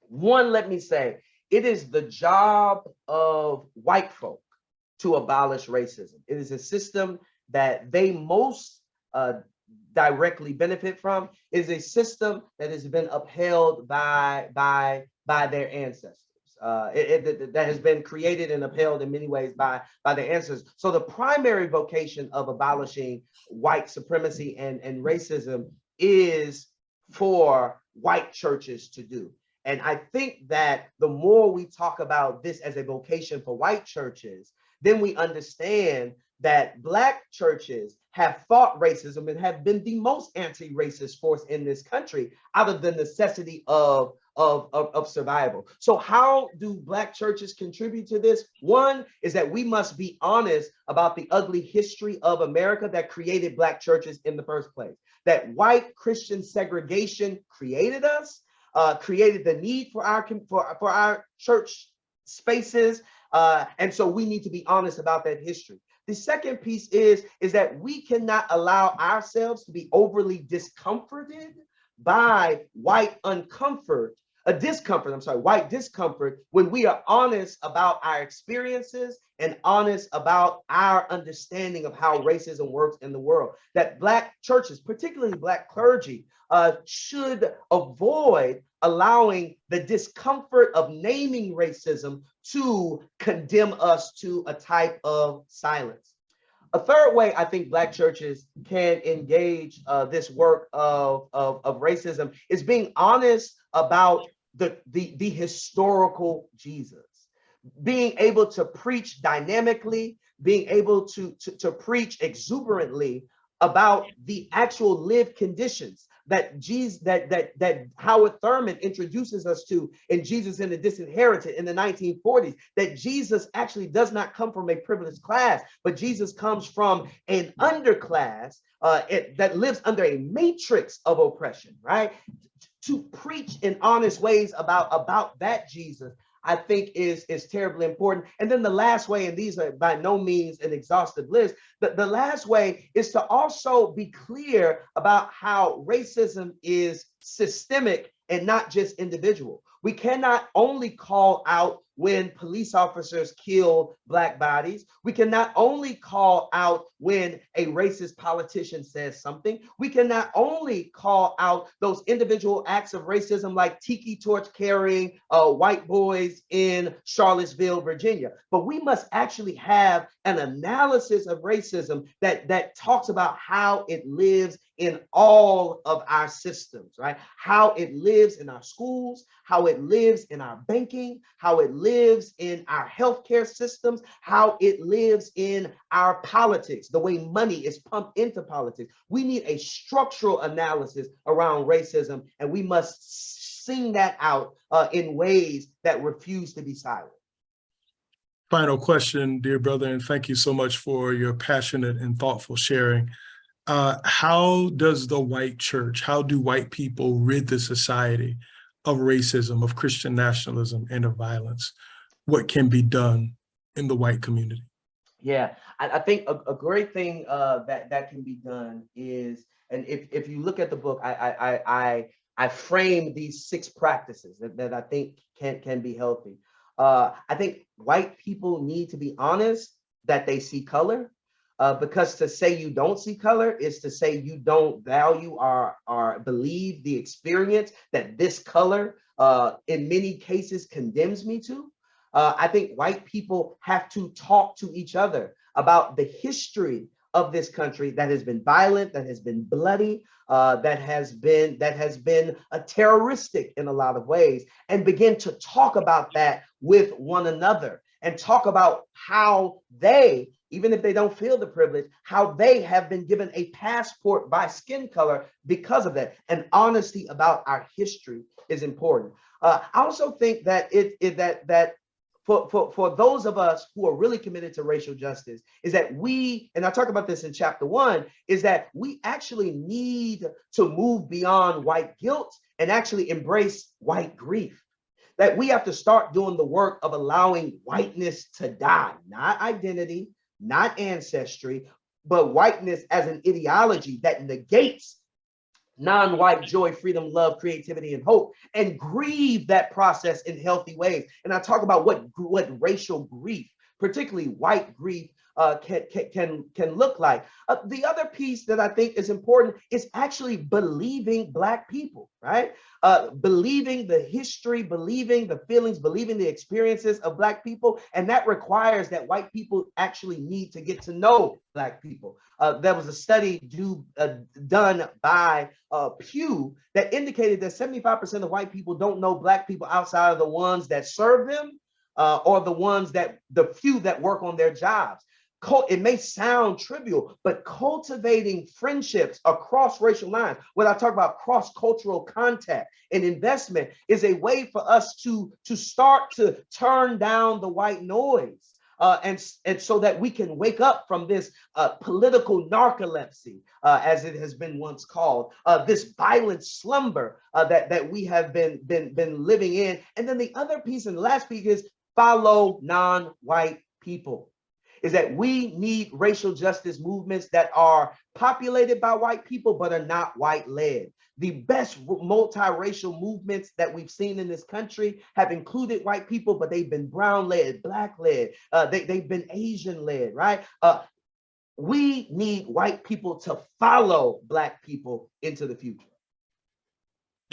One, let me say, it is the job of white folk to abolish racism. It is a system that they most directly benefit from. It is a system that has been upheld by their ancestors. That has been created and upheld in many ways by their ancestors. So the primary vocation of abolishing white supremacy and racism is for white churches to do. And I think that the more we talk about this as a vocation for white churches, then we understand that Black churches have fought racism and have been the most anti-racist force in this country out of the necessity of survival. So how do Black churches contribute to this? One is that we must be honest about the ugly history of America that created Black churches in the first place. That white Christian segregation created us, created the need for our church spaces, and so we need to be honest about that history. The second piece is that we cannot allow ourselves to be overly discomforted by white discomfort when we are honest about our experiences and honest about our understanding of how racism works in the world. That Black churches, particularly Black clergy, should avoid allowing the discomfort of naming racism to condemn us to a type of silence. A third way I think Black churches can engage this work of racism is being honest about the historical Jesus, being able to preach dynamically, being able to preach exuberantly about the actual lived conditions that Jesus, that Howard Thurman introduces us to in Jesus and the Disinherited in the 1940s, that Jesus actually does not come from a privileged class, but Jesus comes from an underclass that lives under a matrix of oppression, right? To preach in honest ways about that Jesus, I think is terribly important. And then the last way, and these are by no means an exhaustive list, the last way is to also be clear about how racism is systemic and not just individual. We cannot only call out when police officers kill Black bodies. We can not only call out when a racist politician says something. We can not only call out those individual acts of racism like tiki torch carrying white boys in Charlottesville, Virginia, but we must actually have an analysis of racism that talks about how it lives in all of our systems, right? How it lives in our schools, how it lives in our banking, how it lives in our healthcare systems, how it lives in our politics, the way money is pumped into politics. We need a structural analysis around racism, and we must sing that out in ways that refuse to be silent.
Final question, dear brother, and thank you so much for your passionate and thoughtful sharing. How does the white church, how do white people rid the society of racism, of Christian nationalism, and of violence? What can be done in the white community?
Yeah, I think a great thing that can be done is, and if you look at the book, I frame these 6 practices that I think can be healthy. I think white people need to be honest that they see color. Because to say you don't see color is to say you don't value or believe the experience that this color in many cases condemns me to. I think white people have to talk to each other about the history of this country that has been violent, that has been bloody, that has been terroristic in a lot of ways, and begin to talk about that with one another and talk about how they, even if they don't feel the privilege, how they have been given a passport by skin color because of that. And honesty about our history is important. I also think that for those of us who are really committed to racial justice is that we, and I talk about this in chapter 1, is that we actually need to move beyond white guilt and actually embrace white grief. That we have to start doing the work of allowing whiteness to die, not identity, not ancestry, but whiteness as an ideology that negates non-white joy, freedom, love, creativity, and hope, and grieve that process in healthy ways. And I talk about what racial grief, particularly white grief, can look like. The other piece that I think is important is actually believing Black people, right? Believing the history, believing the feelings, believing the experiences of Black people. And that requires that white people actually need to get to know Black people. There was a study done by Pew that indicated that 75% of white people don't know Black people outside of the ones that serve them or the few that work on their jobs. It may sound trivial, but cultivating friendships across racial lines, when I talk about cross-cultural contact and investment, is a way for us to start to turn down the white noise. And so that we can wake up from this political narcolepsy, as it has been once called, this violent slumber that we have been living in. And then the other piece, and the last piece, is follow non-white people. Is that we need racial justice movements that are populated by white people, but are not white-led. The best multiracial movements that we've seen in this country have included white people, but they've been brown-led, Black-led, they've been Asian-led, right? We need white people to follow Black people into the future.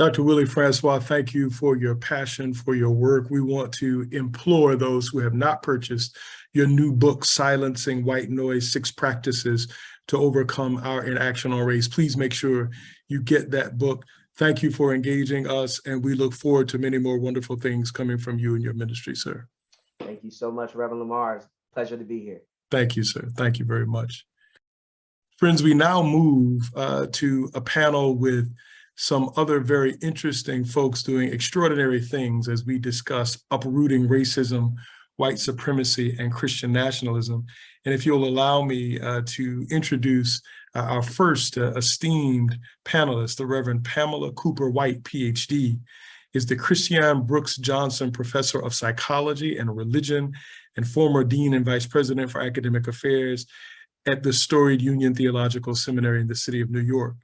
Dr. Willie Francois, thank you for your passion, for your work. We want to implore those who have not purchased your new book, Silencing White Noise, 6 Practices to Overcome Our Inaction on Race. Please make sure you get that book. Thank you for engaging us, and we look forward to many more wonderful things coming from you and your ministry, sir.
Thank you so much, Reverend Lamar. It's a pleasure to be here.
Thank you, sir. Thank you very much. Friends, we now move to a panel with some other very interesting folks doing extraordinary things as we discuss uprooting racism, white supremacy, and Christian nationalism. And if you'll allow me to introduce our first esteemed panelist, the Reverend Pamela Cooper White, PhD, is the Christiane Brooks Johnson Professor of Psychology and Religion and former Dean and Vice President for Academic Affairs at the storied Union Theological Seminary in the city of New York.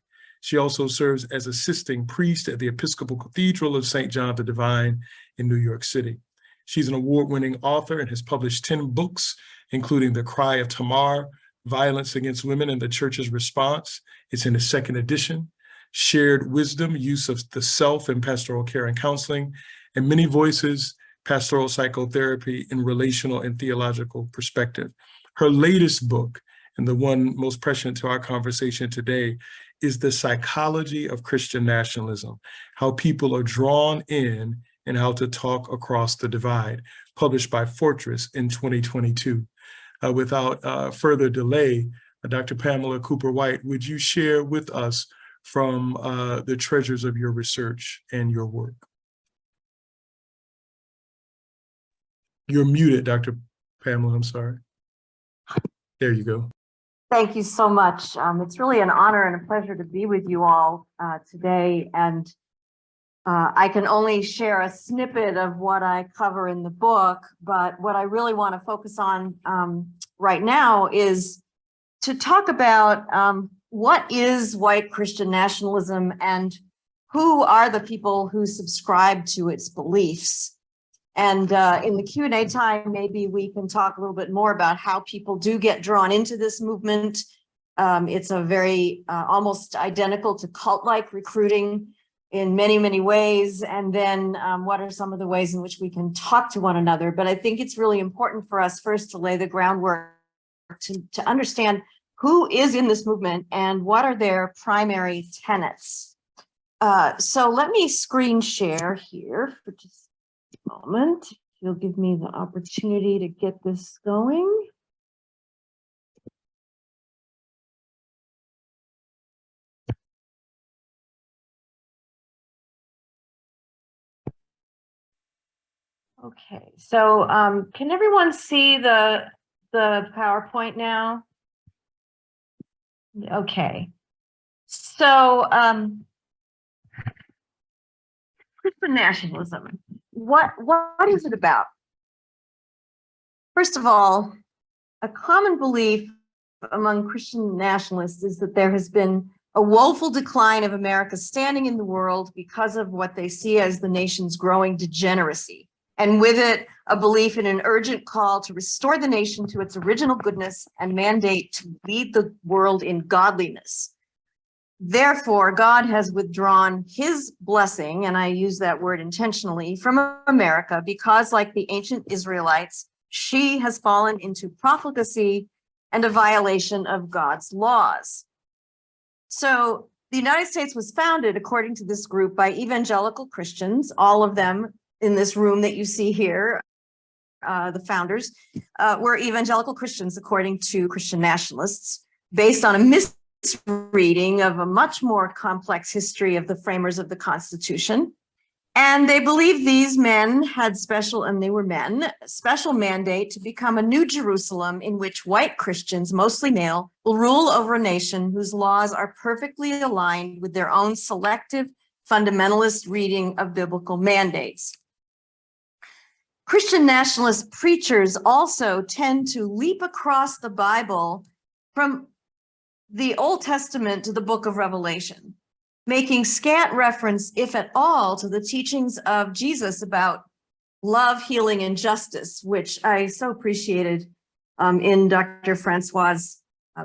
She also serves as assisting priest at the Episcopal Cathedral of St. John the Divine in New York City. She's an award-winning author and has published 10 books, including The Cry of Tamar, Violence Against Women and the Church's Response. It's in its 2nd edition. Shared Wisdom, Use of the Self in Pastoral Care and Counseling, and Many Voices, Pastoral Psychotherapy in Relational and Theological Perspective. Her latest book, and the one most prescient to our conversation today, is The Psychology of Christian Nationalism, How People Are Drawn In and How to Talk Across the Divide, published by Fortress in 2022. Without further delay, Dr. Pamela Cooper White, would you share with us from the treasures of your research and your work? You're muted, Dr. Pamela, I'm sorry. There you go.
Thank you so much. It's really an honor and a pleasure to be with you all today. And I can only share a snippet of what I cover in the book, but what I really want to focus on right now is to talk about what is white Christian nationalism and who are the people who subscribe to its beliefs. And in the Q&A time, maybe we can talk a little bit more about how people do get drawn into this movement. It's a very almost identical to cult-like recruiting in many, many ways. And then what are some of the ways in which we can talk to one another? But I think it's really important for us first to lay the groundwork to understand who is in this movement and what are their primary tenets. So let me screen share here for just moment. You'll give me the opportunity to get this going. Okay, so can everyone see the PowerPoint now? Okay, so Christian nationalism. What is it about? First of all, a common belief among Christian nationalists is that there has been a woeful decline of America's standing in the world because of what they see as the nation's growing degeneracy, and with it, a belief in an urgent call to restore the nation to its original goodness and mandate to lead the world in godliness. Therefore, God has withdrawn his blessing, and I use that word intentionally, from America because, like the ancient Israelites, she has fallen into profligacy and a violation of God's laws. So the United States was founded, according to this group, by evangelical Christians, all of them in this room that you see here, the founders, were evangelical Christians, according to Christian nationalists, based on a misreading of a much more complex history of the framers of the Constitution. And they believed these men had special mandate to become a new Jerusalem in which white Christians, mostly male, will rule over a nation whose laws are perfectly aligned with their own selective fundamentalist reading of biblical mandates. Christian nationalist preachers also tend to leap across the Bible from the Old Testament to the book of Revelation, making scant reference, if at all, to the teachings of Jesus about love, healing, and justice, which I so appreciated in Dr. Francois'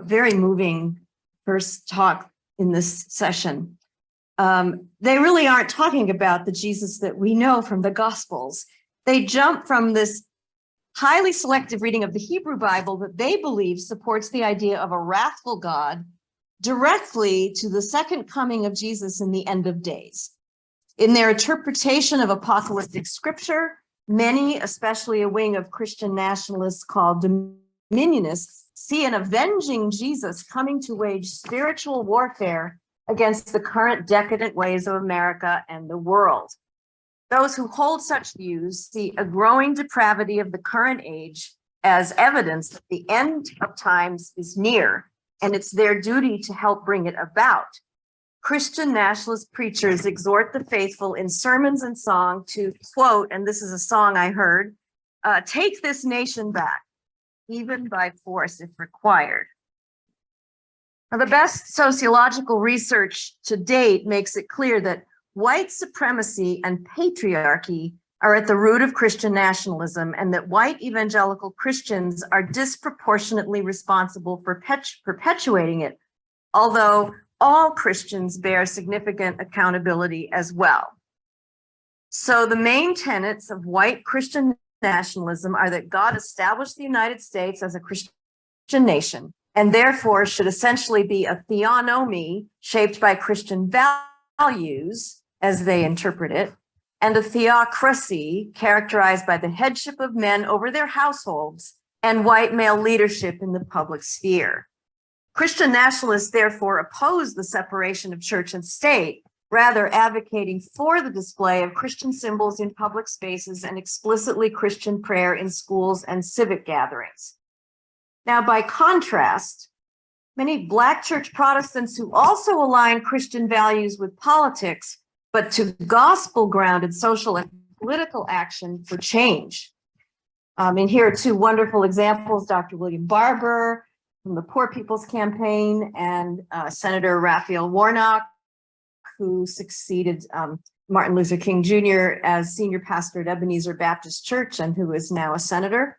very moving first talk in this session. they really aren't talking about the Jesus that we know from the Gospels. They jump from this highly selective reading of the Hebrew Bible that they believe supports the idea of a wrathful God directly to the second coming of Jesus in the end of days. In their interpretation of apocalyptic scripture, many, especially a wing of Christian nationalists called dominionists, see an avenging Jesus coming to wage spiritual warfare against the current decadent ways of America and the world. Those who hold such views see a growing depravity of the current age as evidence that the end of times is near, and it's their duty to help bring it about. Christian nationalist preachers exhort the faithful in sermons and song to, quote, and this is a song I heard, take this nation back, even by force if required. Now, the best sociological research to date makes it clear that white supremacy and patriarchy are at the root of Christian nationalism, and that white evangelical Christians are disproportionately responsible for perpetuating it, although all Christians bear significant accountability as well. So the main tenets of white Christian nationalism are that God established the United States as a Christian nation, and therefore should essentially be a theonomy shaped by Christian values, as they interpret it, and a theocracy characterized by the headship of men over their households and white male leadership in the public sphere. Christian nationalists therefore oppose the separation of church and state, rather advocating for the display of Christian symbols in public spaces and explicitly Christian prayer in schools and civic gatherings. Now, by contrast, many Black church Protestants who also align Christian values with politics, but to gospel-grounded social and political action for change. And here are two wonderful examples, Dr. William Barber from the Poor People's Campaign and Senator Raphael Warnock, who succeeded Martin Luther King Jr. as senior pastor at Ebenezer Baptist Church and who is now a senator.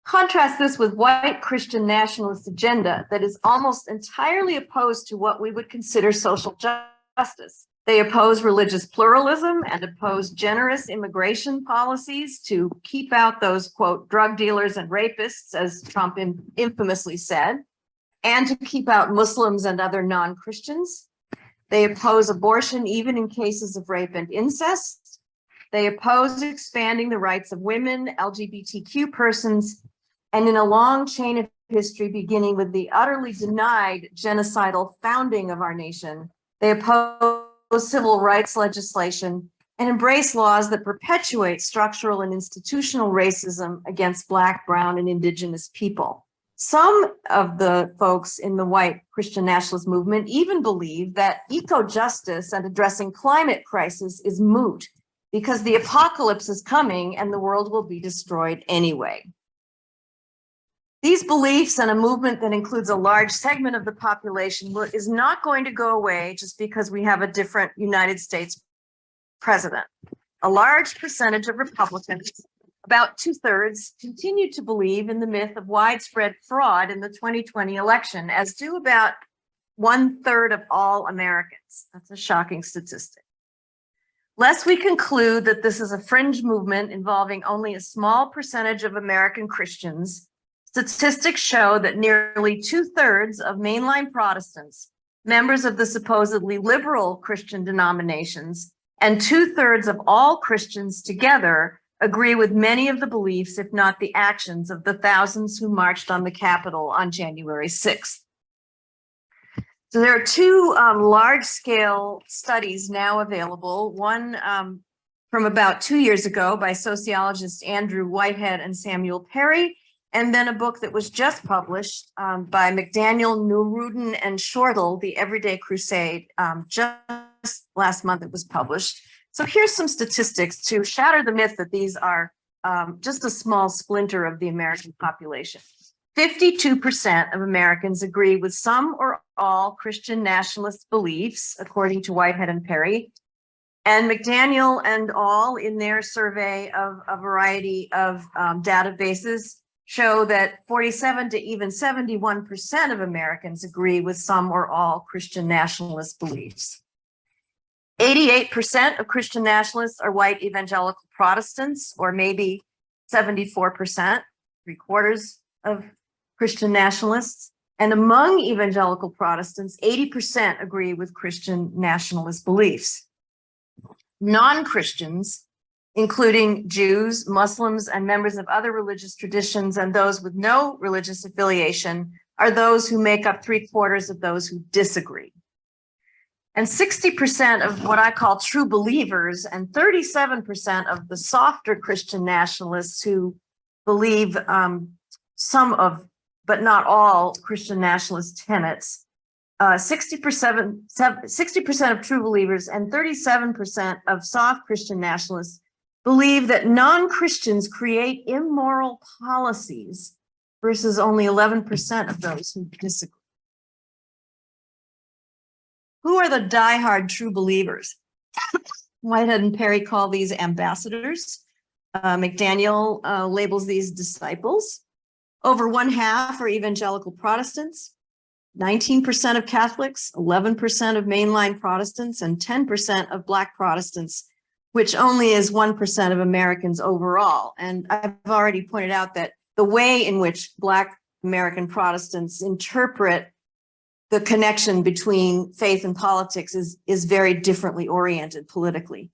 Contrast this with white Christian nationalist agenda that is almost entirely opposed to what we would consider social justice. They oppose religious pluralism and oppose generous immigration policies to keep out those, quote, drug dealers and rapists, as Trump infamously said, and to keep out Muslims and other non-Christians. They oppose abortion even in cases of rape and incest. They oppose expanding the rights of women, LGBTQ persons, and in a long chain of history, beginning with the utterly denied genocidal founding of our nation, they oppose civil rights legislation and embrace laws that perpetuate structural and institutional racism against Black, Brown, and Indigenous people. Some of the folks in the white Christian nationalist movement even believe that eco-justice and addressing climate crisis is moot because the apocalypse is coming and the world will be destroyed anyway. These beliefs and a movement that includes a large segment of the population is not going to go away just because we have a different United States president. A large percentage of Republicans, about 2/3, continue to believe in the myth of widespread fraud in the 2020 election, as do about 1/3 of all Americans. That's a shocking statistic. Lest we conclude that this is a fringe movement involving only a small percentage of American Christians, statistics show that nearly 2/3 of mainline Protestants, members of the supposedly liberal Christian denominations, and 2/3 of all Christians together agree with many of the beliefs, if not the actions, of the thousands who marched on the Capitol on January 6th. So there are two large-scale studies now available, one from about 2 years ago by sociologists Andrew Whitehead and Samuel Perry, and then a book that was just published by McDaniel, Nurudin, and Shortle, The Everyday Crusade. Just last month it was published. So here's some statistics to shatter the myth that these are just a small splinter of the American population. 52% of Americans agree with some or all Christian nationalist beliefs, according to Whitehead and Perry. And McDaniel and all, in their survey of a variety of databases, show that 47 to even 71% of Americans agree with some or all Christian nationalist beliefs. 88% of Christian nationalists are white evangelical Protestants, or maybe 74%, 3/4 of Christian nationalists. And among evangelical Protestants, 80% agree with Christian nationalist beliefs. Non-Christians, including Jews, Muslims, and members of other religious traditions and those with no religious affiliation, are those who make up 3/4 of those who disagree. And 60% of what I call true believers and 37% of the softer Christian nationalists who believe some of, but not all, Christian nationalist tenets, 60% of true believers and 37% of soft Christian nationalists believe that non-Christians create immoral policies versus only 11% of those who disagree. Who are the diehard true believers? Whitehead and Perry call these ambassadors. McDaniel labels these disciples. Over 1/2 are evangelical Protestants, 19% of Catholics, 11% of mainline Protestants, and 10% of Black Protestants, which only is 1% of Americans overall. And I've already pointed out that the way in which Black American Protestants interpret the connection between faith and politics is very differently oriented politically.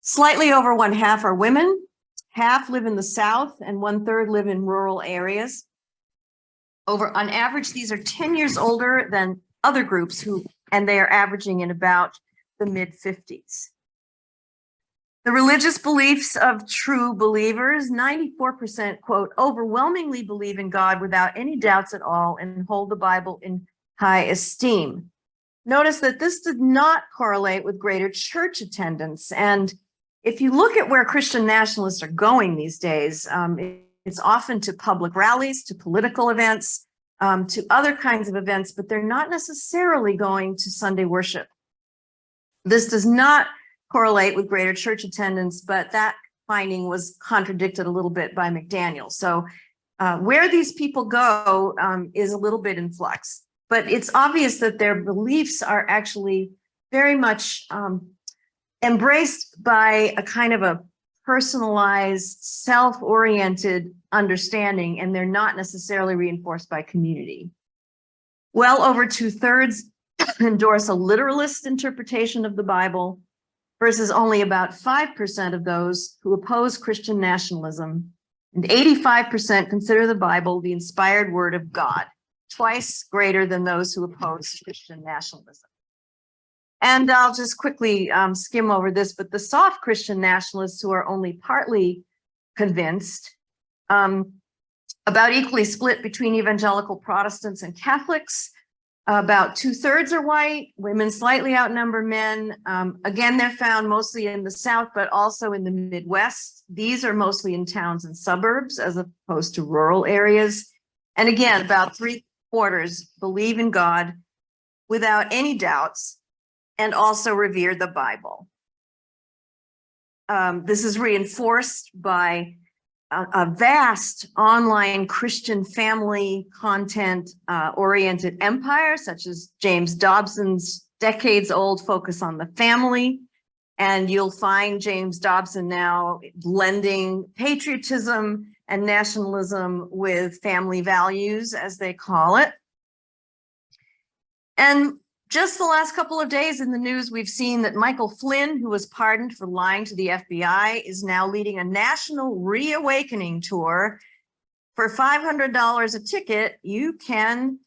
Slightly over 1/2 are women, 1/2 live in the South, and 1/3 live in rural areas. On average, these are 10 years older than other groups and they are averaging in about the mid-50s. The religious beliefs of true believers, 94%, quote, overwhelmingly believe in God without any doubts at all and hold the Bible in high esteem. Notice that this did not correlate with greater church attendance. And if you look at where Christian nationalists are going these days, it's often to public rallies, to political events, to other kinds of events, but they're not necessarily going to Sunday worship. This does not correlate with greater church attendance, but that finding was contradicted a little bit by McDaniel. So where these people go is a little bit in flux. But it's obvious that their beliefs are actually very much embraced by a kind of a personalized, self-oriented understanding, and they're not necessarily reinforced by community. Well over 2/3 endorse a literalist interpretation of the Bible versus only about 5% of those who oppose Christian nationalism, and 85% consider the Bible the inspired word of God, twice greater than those who oppose Christian nationalism. And I'll just quickly skim over this, but the soft Christian nationalists who are only partly convinced, about equally split between evangelical Protestants and Catholics. About 2/3 are white, women slightly outnumber men. Again, they're found mostly in the South, but also in the Midwest. These are mostly in towns and suburbs as opposed to rural areas. And again, about 3/4 believe in God without any doubts and also revere the Bible. This is reinforced by a vast online Christian family content oriented empire, such as James Dobson's decades-old focus on the family. And you'll find James Dobson now blending patriotism and nationalism with family values, as they call it. And just the last couple of days in the news, we've seen that Michael Flynn, who was pardoned for lying to the FBI, is now leading a national reawakening tour. For $500 a ticket, you can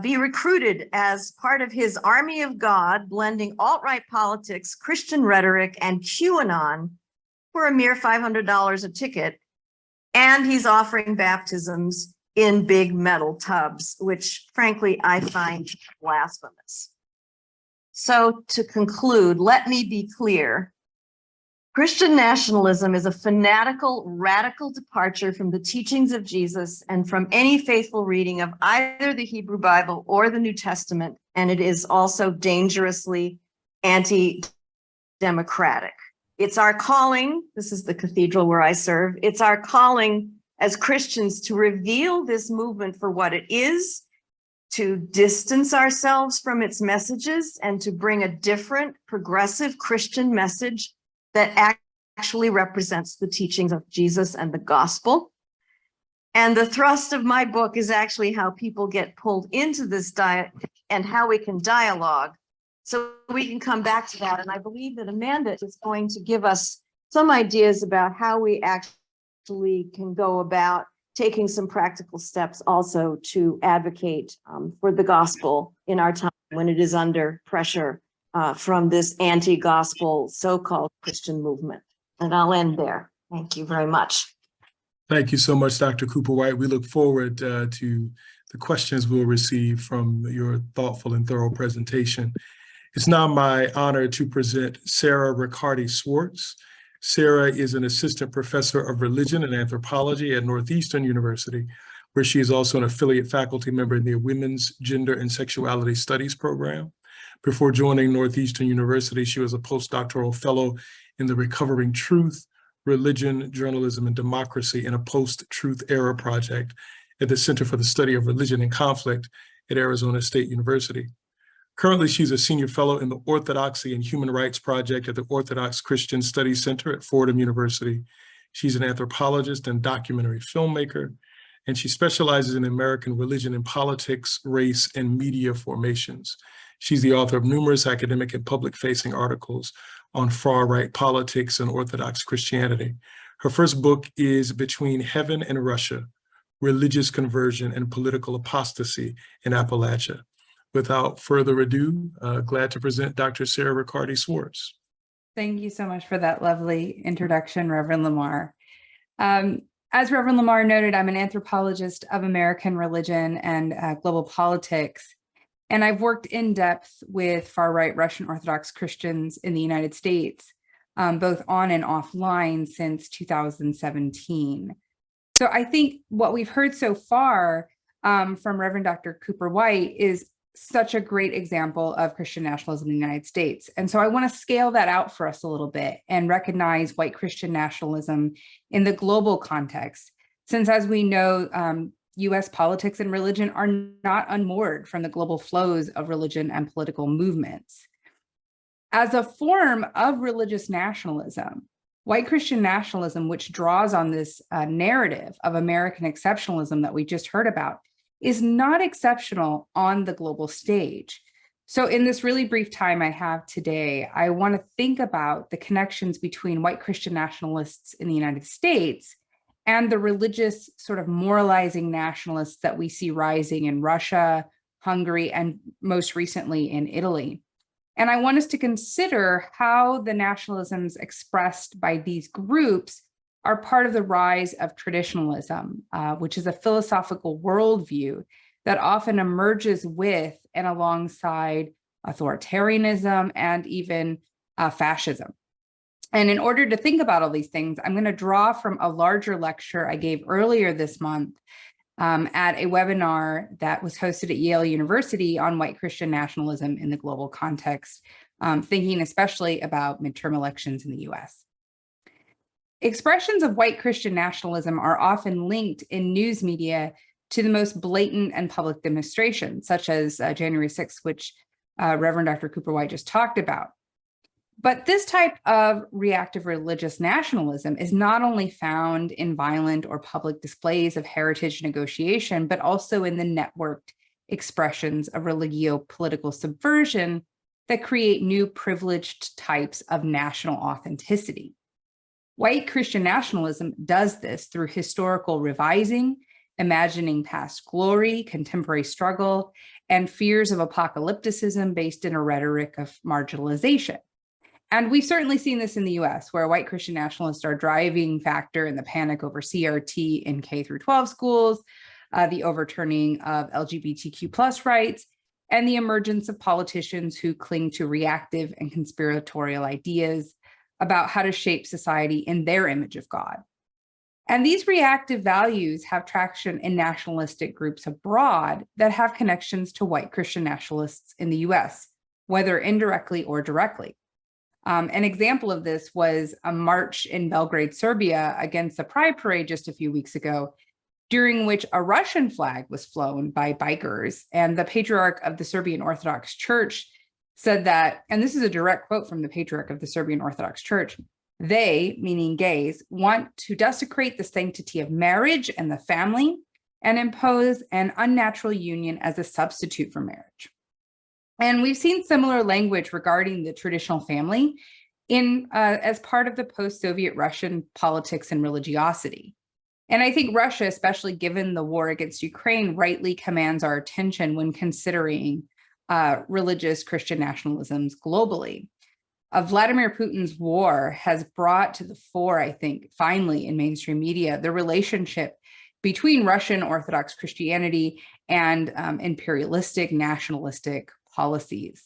be recruited as part of his army of God, blending alt-right politics, Christian rhetoric, and QAnon for a mere $500 a ticket. And he's offering baptisms in big metal tubs, which frankly, I find blasphemous. So to conclude, let me be clear. Christian nationalism is a fanatical, radical departure from the teachings of Jesus and from any faithful reading of either the Hebrew Bible or the New Testament, and it is also dangerously anti-democratic. It's our calling, this is the cathedral where I serve, it's our calling as Christians to reveal this movement for what it is, to distance ourselves from its messages, and to bring a different, progressive Christian message that actually represents the teachings of Jesus and the gospel. And the thrust of my book is actually how people get pulled into this diet and how we can dialogue. So we can come back to that. And I believe that Amanda is going to give us some ideas about how we actually can go about taking some practical steps also to advocate for the gospel in our time when it is under pressure from this anti-gospel so-called Christian movement. And I'll end there. Thank you very much.
Thank you so much, Dr. Cooper-White. We look forward to the questions we'll receive from your thoughtful and thorough presentation. It's now my honor to present Sarah Riccardi-Swartz. Sarah is an assistant professor of religion and anthropology at Northeastern University, where she is also an affiliate faculty member in the Women's Gender and Sexuality Studies program. Before joining Northeastern University, she was a postdoctoral fellow in the Recovering Truth, Religion, Journalism, and Democracy in a Post-Truth Era project at the Center for the Study of Religion and Conflict at Arizona State University. Currently, she's a senior fellow in the Orthodoxy and Human Rights Project at the Orthodox Christian Studies Center at Fordham University. She's an anthropologist and documentary filmmaker, and she specializes in American religion and politics, race, and media formations. She's the author of numerous academic and public-facing articles on far-right politics and Orthodox Christianity. Her first book is Between Heaven and Russia, Religious Conversion and Political Apostasy in Appalachia. Without further ado, glad to present Dr. Sarah Riccardi-Swartz.
Thank you so much for that lovely introduction, Reverend Lamar. As Reverend Lamar noted, I'm an anthropologist of American religion and global politics, and I've worked in depth with far-right Russian Orthodox Christians in the United States, both on and offline since 2017. So I think what we've heard so far from Reverend Dr. Cooper-White is such a great example of Christian nationalism in the United States. And so I want to scale that out for us a little bit and recognize white Christian nationalism in the global context, since as we know, US politics and religion are not unmoored from the global flows of religion and political movements. As a form of religious nationalism, white Christian nationalism, which draws on this narrative of American exceptionalism that we just heard about, is not exceptional on the global stage. So in this really brief time I have today, I want to think about the connections between white Christian nationalists in the United States and the religious sort of moralizing nationalists that we see rising in Russia, Hungary, and most recently in Italy. And I want us to consider how the nationalisms expressed by these groups are part of the rise of traditionalism, which is a philosophical worldview that often emerges with and alongside authoritarianism and even fascism. And in order to think about all these things, I'm going to draw from a larger lecture I gave earlier this month at a webinar that was hosted at Yale University on white Christian nationalism in the global context, thinking especially about midterm elections in the US. Expressions of white Christian nationalism are often linked in news media to the most blatant and public demonstrations, such as January 6th, which Reverend Dr. Cooper-White just talked about. But this type of reactive religious nationalism is not only found in violent or public displays of heritage negotiation, but also in the networked expressions of religio-political subversion that create new privileged types of national authenticity. White Christian nationalism does this through historical revising, imagining past glory, contemporary struggle, and fears of apocalypticism based in a rhetoric of marginalization. And we've certainly seen this in the US, where white Christian nationalists are a driving factor in the panic over CRT in K through 12 schools, the overturning of LGBTQ+ rights, and the emergence of politicians who cling to reactive and conspiratorial ideas about how to shape society in their image of God. And these reactive values have traction in nationalistic groups abroad that have connections to white Christian nationalists in the US, whether indirectly or directly. An example of this was a march in Belgrade, Serbia against the Pride Parade just a few weeks ago, during which a Russian flag was flown by bikers. And the patriarch of the Serbian Orthodox Church said that, and this is a direct quote from the patriarch of the Serbian Orthodox Church, they, meaning gays, want to desecrate the sanctity of marriage and the family and impose an unnatural union as a substitute for marriage. And we've seen similar language regarding the traditional family as part of the post-Soviet Russian politics and religiosity. And I think Russia, especially given the war against Ukraine, rightly commands our attention when considering religious Christian nationalisms globally. Vladimir Putin's war has brought to the fore, I think, finally in mainstream media, the relationship between Russian Orthodox Christianity and imperialistic, nationalistic policies.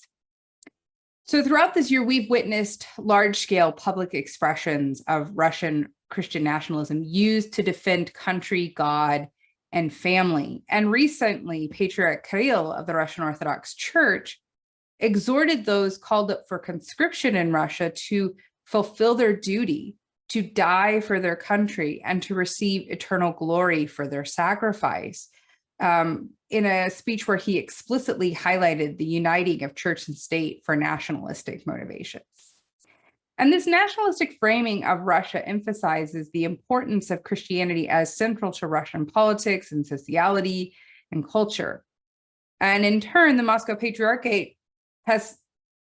So throughout this year, we've witnessed large-scale public expressions of Russian Christian nationalism used to defend country, God, and family. And recently, Patriarch Kirill of the Russian Orthodox Church exhorted those called up for conscription in Russia to fulfill their duty, to die for their country, and to receive eternal glory for their sacrifice, in a speech where he explicitly highlighted the uniting of church and state for nationalistic motivations. And this nationalistic framing of Russia emphasizes the importance of Christianity as central to Russian politics and sociality and culture. And in turn, the Moscow Patriarchate has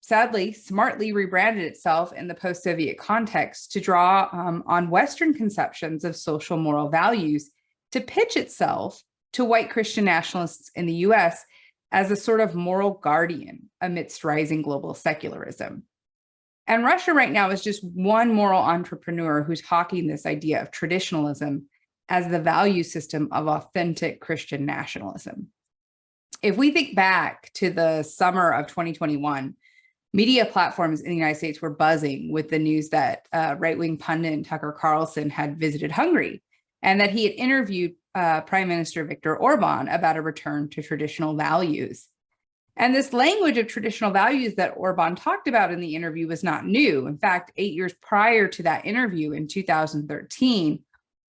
sadly smartly rebranded itself in the post-Soviet context to draw on Western conceptions of social moral values to pitch itself to white Christian nationalists in the US as a sort of moral guardian amidst rising global secularism. And Russia right now is just one moral entrepreneur who's hawking this idea of traditionalism as the value system of authentic Christian nationalism. If we think back to the summer of 2021, media platforms in the United States were buzzing with the news that right-wing pundit Tucker Carlson had visited Hungary and that he had interviewed Prime Minister Viktor Orban about a return to traditional values. And this language of traditional values that Orban talked about in the interview was not new. In fact, 8 years prior to that interview in 2013,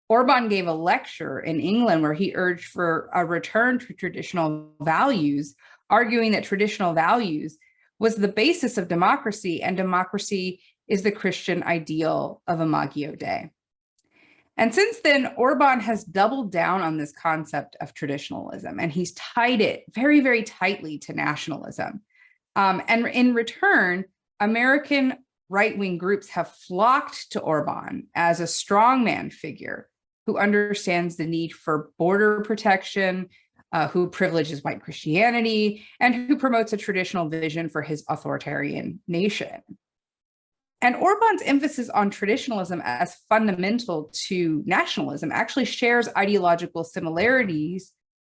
Orban gave a lecture in England where he urged for a return to traditional values, arguing that traditional values was the basis of democracy, and democracy is the Christian ideal of Imago Dei. And since then, Orban has doubled down on this concept of traditionalism, and he's tied it very, very tightly to nationalism. And in return, American right-wing groups have flocked to Orban as a strongman figure who understands the need for border protection, who privileges white Christianity, and who promotes a traditional vision for his authoritarian nation. And Orban's emphasis on traditionalism as fundamental to nationalism actually shares ideological similarities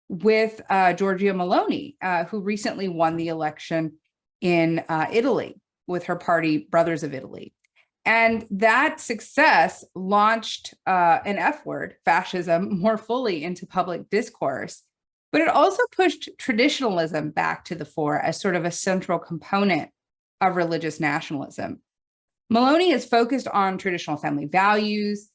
with Giorgia Meloni, who recently won the election in Italy with her party, Brothers of Italy. And that success launched an F word, fascism, more fully into public discourse. But it also pushed traditionalism back to the fore as sort of a central component of religious nationalism. Meloni is focused on traditional family values,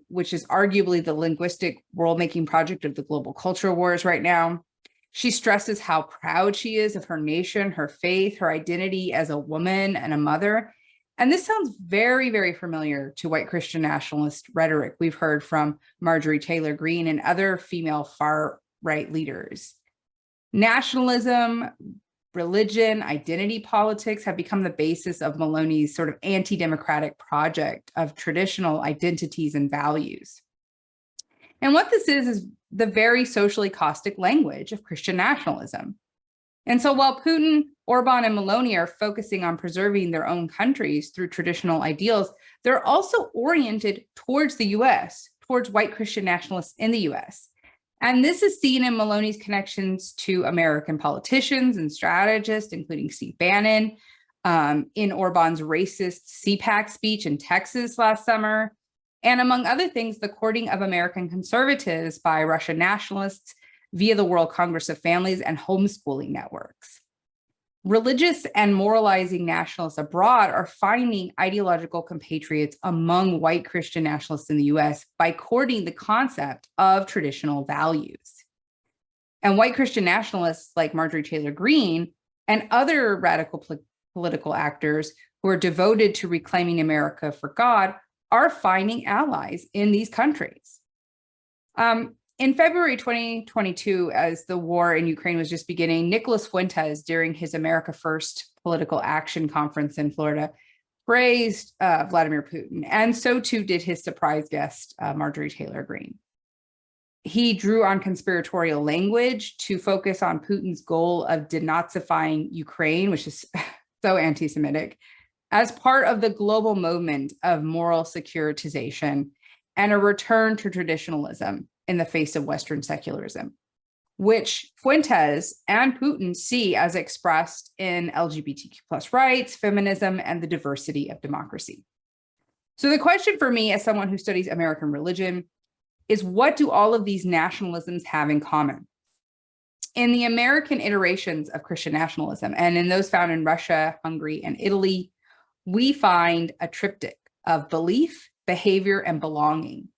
which is arguably the linguistic world-making project of the global culture wars right now. She stresses how proud she is of her nation, her faith, her identity as a woman and a mother. And this sounds very, very familiar to white Christian nationalist rhetoric we've heard from Marjorie Taylor Greene and other female far-right leaders. Nationalism, religion, identity politics have become the basis of Meloni's sort of anti-democratic project of traditional identities and values. And what this is the very socially caustic language of Christian nationalism. And so while Putin, Orban, and Meloni are focusing on preserving their own countries through traditional ideals, they're also oriented towards the US, towards white Christian nationalists in the US. And this is seen in Meloni's connections to American politicians and strategists, including Steve Bannon, in Orban's racist CPAC speech in Texas last summer, and among other things, the courting of American conservatives by Russian nationalists via the World Congress of Families and homeschooling networks. Religious and moralizing nationalists abroad are finding ideological compatriots among white Christian nationalists in the US by courting the concept of traditional values. And white Christian nationalists like Marjorie Taylor Greene and other radical political actors who are devoted to reclaiming America for God are finding allies in these countries. In February 2022, as the war in Ukraine was just beginning, Nicholas Fuentes, during his America First political action conference in Florida, praised Vladimir Putin, and so too did his surprise guest, Marjorie Taylor Greene. He drew on conspiratorial language to focus on Putin's goal of denazifying Ukraine, which is so anti-Semitic, as part of the global movement of moral securitization and a return to traditionalism in the face of Western secularism, which Fuentes and Putin see as expressed in LGBTQ+ rights, feminism, and the diversity of democracy. So the question for me, as someone who studies American religion, is what do all of these nationalisms have in common? In the American iterations of Christian nationalism, and in those found in Russia, Hungary, and Italy, we find a triptych of belief, behavior, and belonging,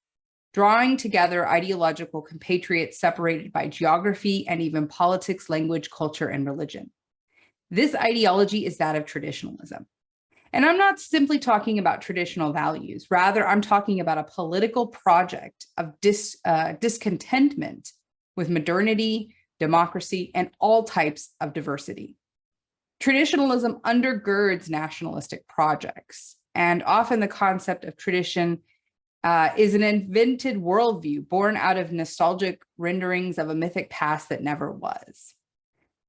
drawing together ideological compatriots separated by geography and even politics, language, culture, and religion. This ideology is that of traditionalism. And I'm not simply talking about traditional values. Rather, I'm talking about a political project of discontentment with modernity, democracy, and all types of diversity. Traditionalism undergirds nationalistic projects, and often the concept of tradition is an invented worldview born out of nostalgic renderings of a mythic past that never was.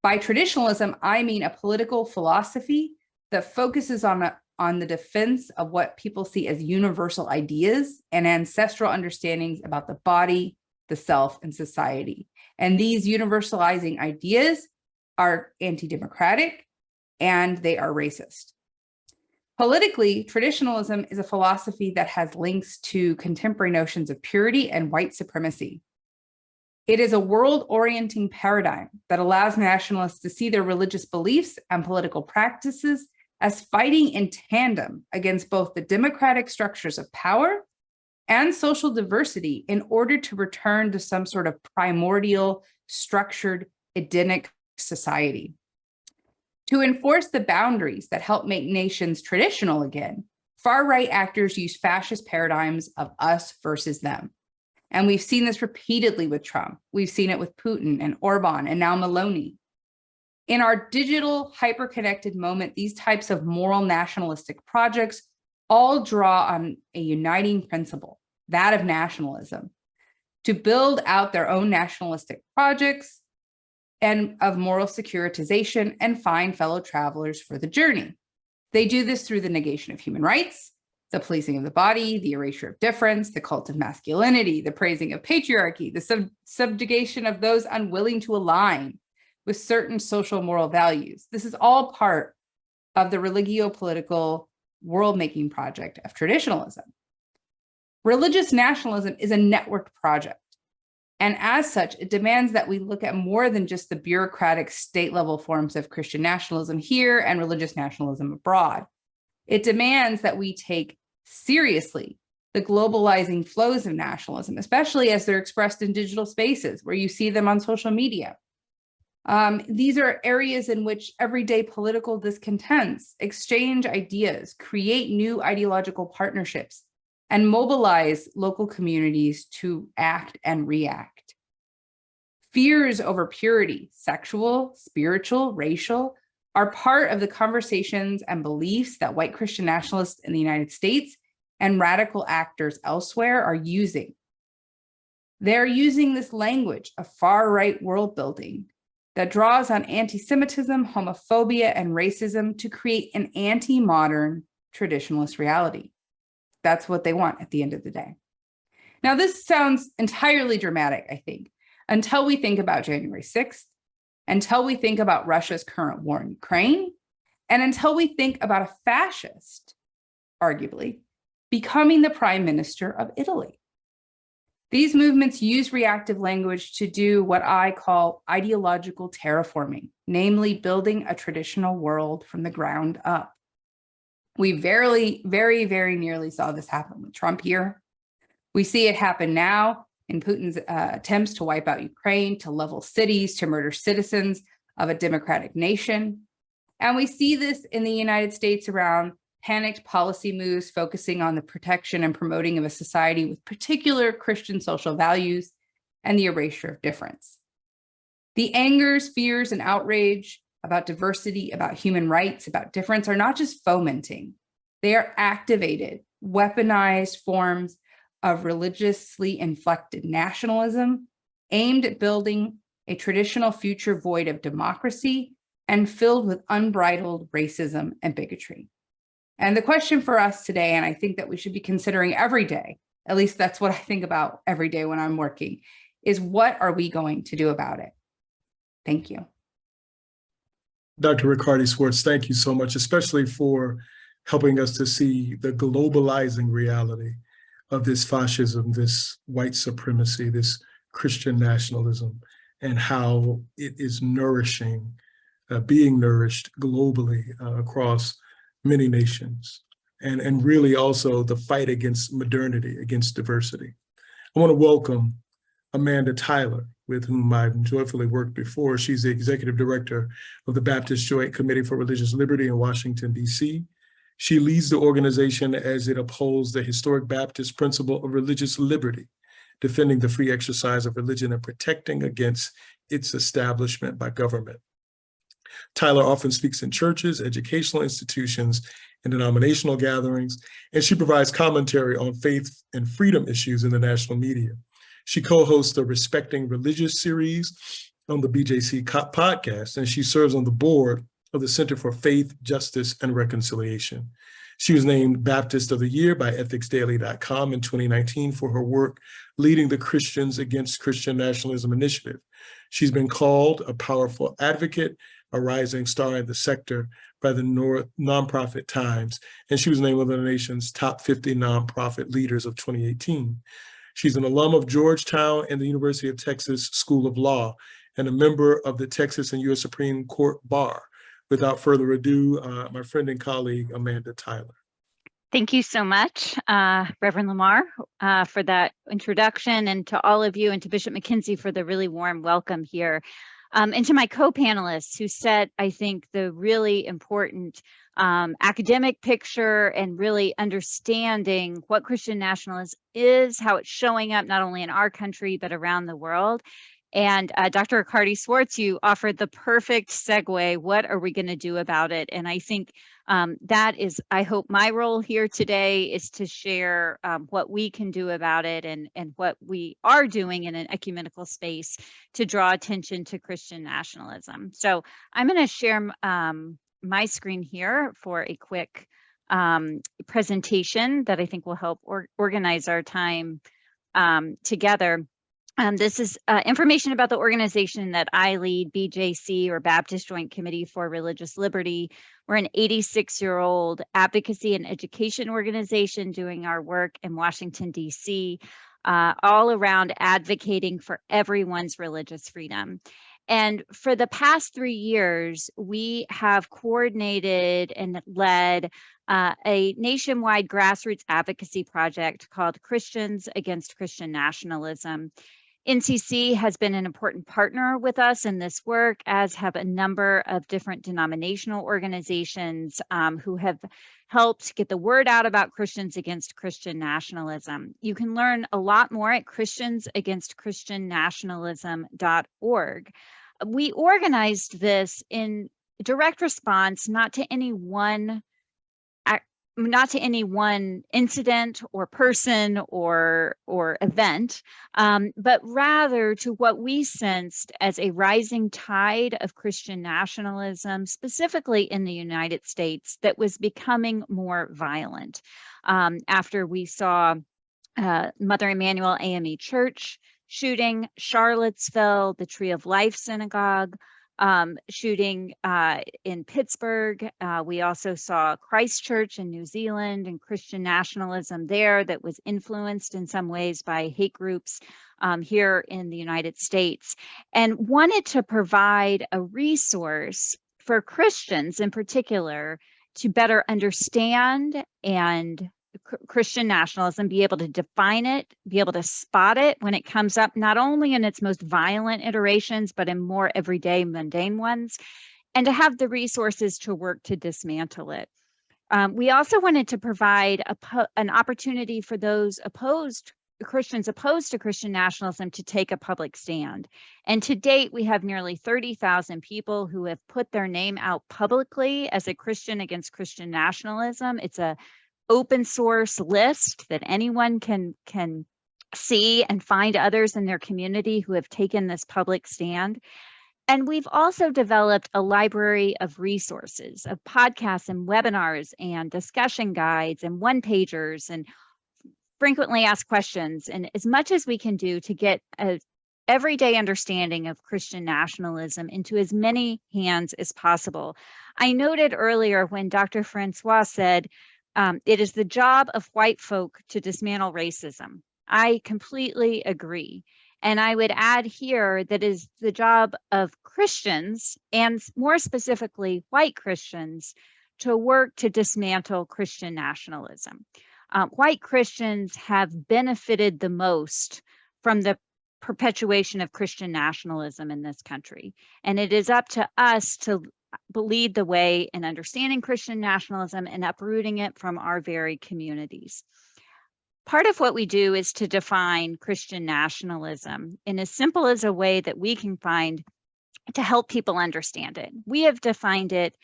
By traditionalism, I mean a political philosophy that focuses on the defense of what people see as universal ideas and ancestral understandings about the body, the self, and society. And these universalizing ideas are anti-democratic and they are racist. Politically, traditionalism is a philosophy that has links to contemporary notions of purity and white supremacy. It is a world-orienting paradigm that allows nationalists to see their religious beliefs and political practices as fighting in tandem against both the democratic structures of power and social diversity in order to return to some sort of primordial, structured, Edenic society. To enforce the boundaries that help make nations traditional again, far-right actors use fascist paradigms of us versus them. And we've seen this repeatedly with Trump. We've seen it with Putin and Orban and now Meloni. In our digital, hyper-connected moment, these types of moral nationalistic projects all draw on a uniting principle, that of nationalism, to build out their own nationalistic projects and of moral securitization and find fellow travelers for the journey. They do this through the negation of human rights, the policing of the body, the erasure of difference, the cult of masculinity, the praising of patriarchy, the subjugation of those unwilling to align with certain social moral values. This is all part of the religio-political world-making project of traditionalism. Religious nationalism is a networked project. And as such, it demands that we look at more than just the bureaucratic state-level forms of Christian nationalism here and religious nationalism abroad. It demands that we take seriously the globalizing flows of nationalism, especially as they're expressed in digital spaces where you see them on social media. These are areas in which everyday political discontents exchange ideas, create new ideological partnerships, and mobilize local communities to act and react. Fears over purity, sexual, spiritual, racial, are part of the conversations and beliefs that white Christian nationalists in the United States and radical actors elsewhere are using. They're using this language of far-right world building that draws on anti-Semitism, homophobia, and racism to create an anti-modern traditionalist reality. That's what they want at the end of the day. Now, this sounds entirely dramatic, I think, until we think about January 6th, until we think about Russia's current war in Ukraine, and until we think about a fascist, arguably, becoming the prime minister of Italy. These movements use reactive language to do what I call ideological terraforming. namely building a traditional world from the ground up. We very nearly saw this happen with Trump here. We see it happen now in Putin's attempts to wipe out Ukraine, to level cities, to murder citizens of a democratic nation. And we see this in the United States around panicked policy moves focusing on the protection and promoting of a society with particular Christian social values and the erasure of difference. The angers, fears, and outrage about diversity, about human rights, about difference are not just fomenting. They are activated, weaponized forms of religiously inflected nationalism aimed at building a traditional future void of democracy and filled with unbridled racism and bigotry. And the question for us today, and I think that we should be considering every day, at least that's what I think about every day when I'm working, is what are we going to do about it? Thank you.
Dr. Riccardi-Swartz, thank you so much, especially for helping us to see the globalizing reality of this fascism, this white supremacy, this Christian nationalism, and how it is nourishing, being nourished globally across many nations, and really also the fight against modernity, against diversity. I want to welcome Amanda Tyler, with whom I've joyfully worked before. She's the executive director of the Baptist Joint Committee for Religious Liberty in Washington, D.C. She leads the organization as it upholds the historic Baptist principle of religious liberty, defending the free exercise of religion and protecting against its establishment by government. Tyler often speaks in churches, educational institutions, and denominational gatherings, and she provides commentary on faith and freedom issues in the national media. She co-hosts the Respecting Religious series on the BJC podcast, and she serves on the board of the Center for Faith, Justice, and Reconciliation. She was named Baptist of the Year by ethicsdaily.com in 2019 for her work leading the Christians Against Christian Nationalism initiative. She's been called a powerful advocate, a rising star in the sector by the Nonprofit Times, and she was named one of the nation's top 50 nonprofit leaders of 2018. She's an alum of Georgetown and the University of Texas School of Law, and a member of the Texas and U.S. Supreme Court Bar. Without further ado, my friend and colleague, Amanda Tyler.
Thank you so much, Reverend Lamar, for that introduction, and to all of you, and to Bishop McKenzie for the really warm welcome here. And to my co-panelists who set, I think, the really important academic picture and really understanding what Christian nationalism is, how it's showing up not only in our country, but around the world. And Dr. Riccardi-Swartz, you offered the perfect segue. What are we going to do about it? And I think that is, I hope, my role here today is to share what we can do about it, and what we are doing in an ecumenical space to draw attention to Christian nationalism. So I'm going to share my screen here for a quick presentation that I think will help organize our time together. This is information about the organization that I lead, BJC, or Baptist Joint Committee for Religious Liberty. We're an 86-year-old advocacy and education organization doing our work in Washington, D.C., all around advocating for everyone's religious freedom. And for the past 3 years, we have coordinated and led a nationwide grassroots advocacy project called Christians Against Christian Nationalism. NCC has been an important partner with us in this work, as have a number of different denominational organizations who have helped get the word out about Christians Against Christian Nationalism. You can learn a lot more at christiansagainstchristiannationalism.org. We organized this in direct response not to any one incident or person or event, but rather to what we sensed as a rising tide of Christian nationalism, specifically in the United States, that was becoming more violent. After we saw Mother Emanuel AME Church shooting, Charlottesville, the Tree of Life Synagogue, shooting in Pittsburgh. We also saw Christchurch in New Zealand and Christian nationalism there that was influenced in some ways by hate groups here in the United States, and wanted to provide a resource for Christians in particular to better understand and Christian nationalism, be able to define it, be able to spot it when it comes up, not only in its most violent iterations, but in more everyday mundane ones, and to have the resources to work to dismantle it. We also wanted to provide an opportunity for those Christians opposed to Christian nationalism to take a public stand. And to date, we have nearly 30,000 people who have put their name out publicly as a Christian against Christian nationalism. It's a open source list that anyone can see and find others in their community who have taken this public stand. And we've also developed a library of resources, of podcasts and webinars and discussion guides and one-pagers and frequently asked questions, and as much as we can do to get an everyday understanding of Christian nationalism into as many hands as possible. I noted earlier when Dr. Francois said, it is the job of white folk to dismantle racism. I completely agree. And I would add here that it is the job of Christians, and more specifically white Christians, to work to dismantle Christian nationalism. White Christians have benefited the most from the perpetuation of Christian nationalism in this country. And it is up to us to lead the way in understanding Christian nationalism and uprooting it from our very communities. Part of what we do is to define Christian nationalism in as simple as a way that we can find to help people understand it. We have defined it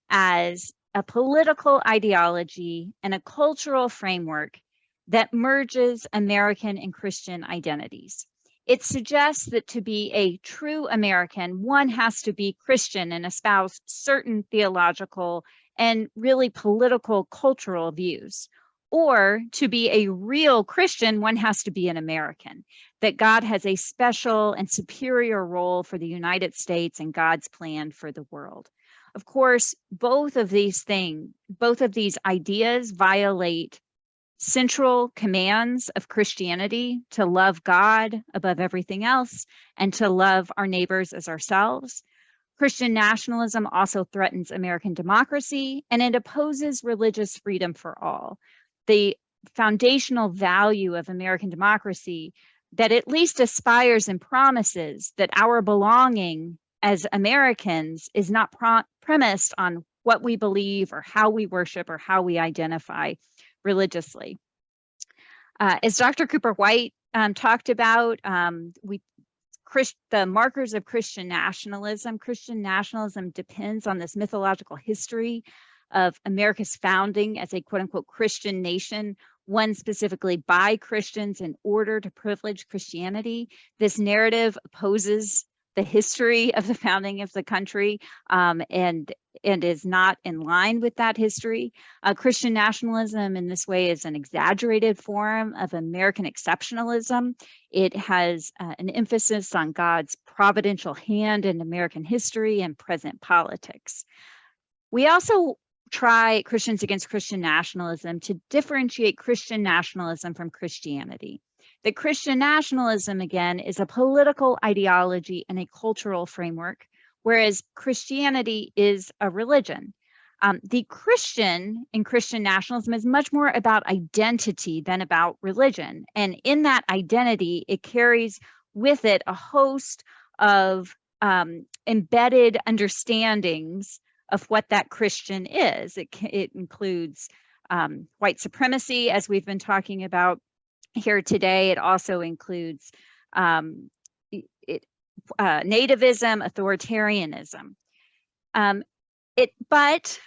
as a political ideology and a cultural framework that merges American and Christian identities. It suggests that to be a true American, one has to be Christian and espouse certain theological and really political cultural views. Or to be a real Christian, one has to be an American, that God has a special and superior role for the United States and God's plan for the world. Of course, both of these ideas violate central commands of Christianity to love God above everything else and to love our neighbors as ourselves. Christian nationalism also threatens American democracy, and it opposes religious freedom for all. The foundational value of American democracy that at least aspires and promises that our belonging as Americans is not premised on what we believe or how we worship or how we identify religiously. As Dr. Cooper White talked about, the markers of Christian nationalism depends on this mythological history of America's founding as a quote unquote Christian nation, one specifically by Christians in order to privilege Christianity. This narrative opposes the history of the founding of the country and is not in line with that history. Christian nationalism in this way is an exaggerated form of American exceptionalism. It has an emphasis on God's providential hand in American history and present politics. We also try Christians Against Christian Nationalism to differentiate Christian nationalism from Christianity. That Christian nationalism, again, is a political ideology and a cultural framework, whereas Christianity is a religion. The Christian in Christian nationalism is much more about identity than about religion. And in that identity, it carries with it a host of embedded understandings of what that Christian is. It includes white supremacy, as we've been talking about here today. It also includes nativism, authoritarianism. But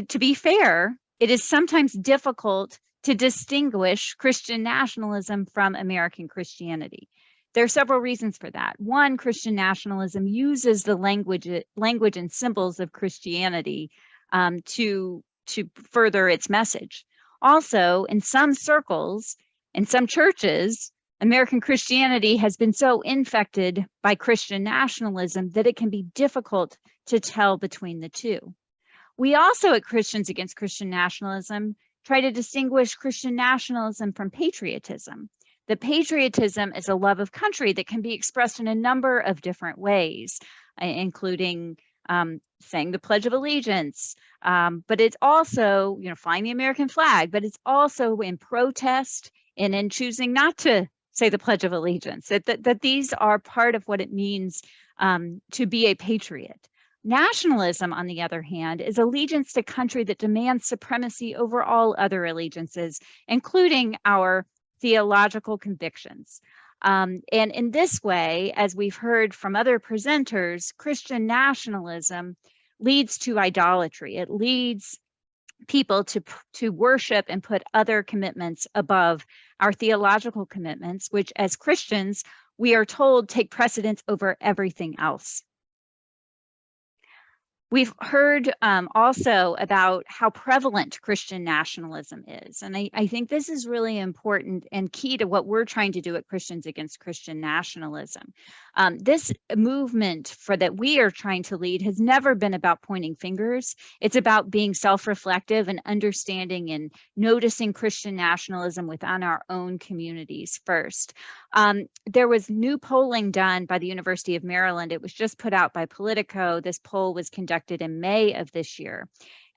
to be fair, it is sometimes difficult to distinguish Christian nationalism from American Christianity. There are several reasons for that. One, Christian nationalism uses the language and symbols of Christianity to further its message. Also, in some circles, in some churches, American Christianity has been so infected by Christian nationalism that it can be difficult to tell between the two. We also at Christians Against Christian Nationalism try to distinguish Christian nationalism from patriotism. That patriotism is a love of country that can be expressed in a number of different ways, including saying the Pledge of Allegiance, but it's also, flying the American flag, but it's also in protest and in choosing not to say the Pledge of Allegiance, that these are part of what it means to be a patriot. Nationalism, on the other hand, is allegiance to country that demands supremacy over all other allegiances, including our theological convictions. And in this way, as we've heard from other presenters, Christian nationalism leads to idolatry. It leads people to worship and put other commitments above our theological commitments, which as Christians, we are told take precedence over everything else. We've heard also about how prevalent Christian nationalism is. And I think this is really important and key to what we're trying to do at Christians Against Christian Nationalism. This movement that we are trying to lead has never been about pointing fingers. It's about being self-reflective and understanding and noticing Christian nationalism within our own communities first. There was new polling done by the University of Maryland. It was just put out by Politico. This poll was conducted in May of this year.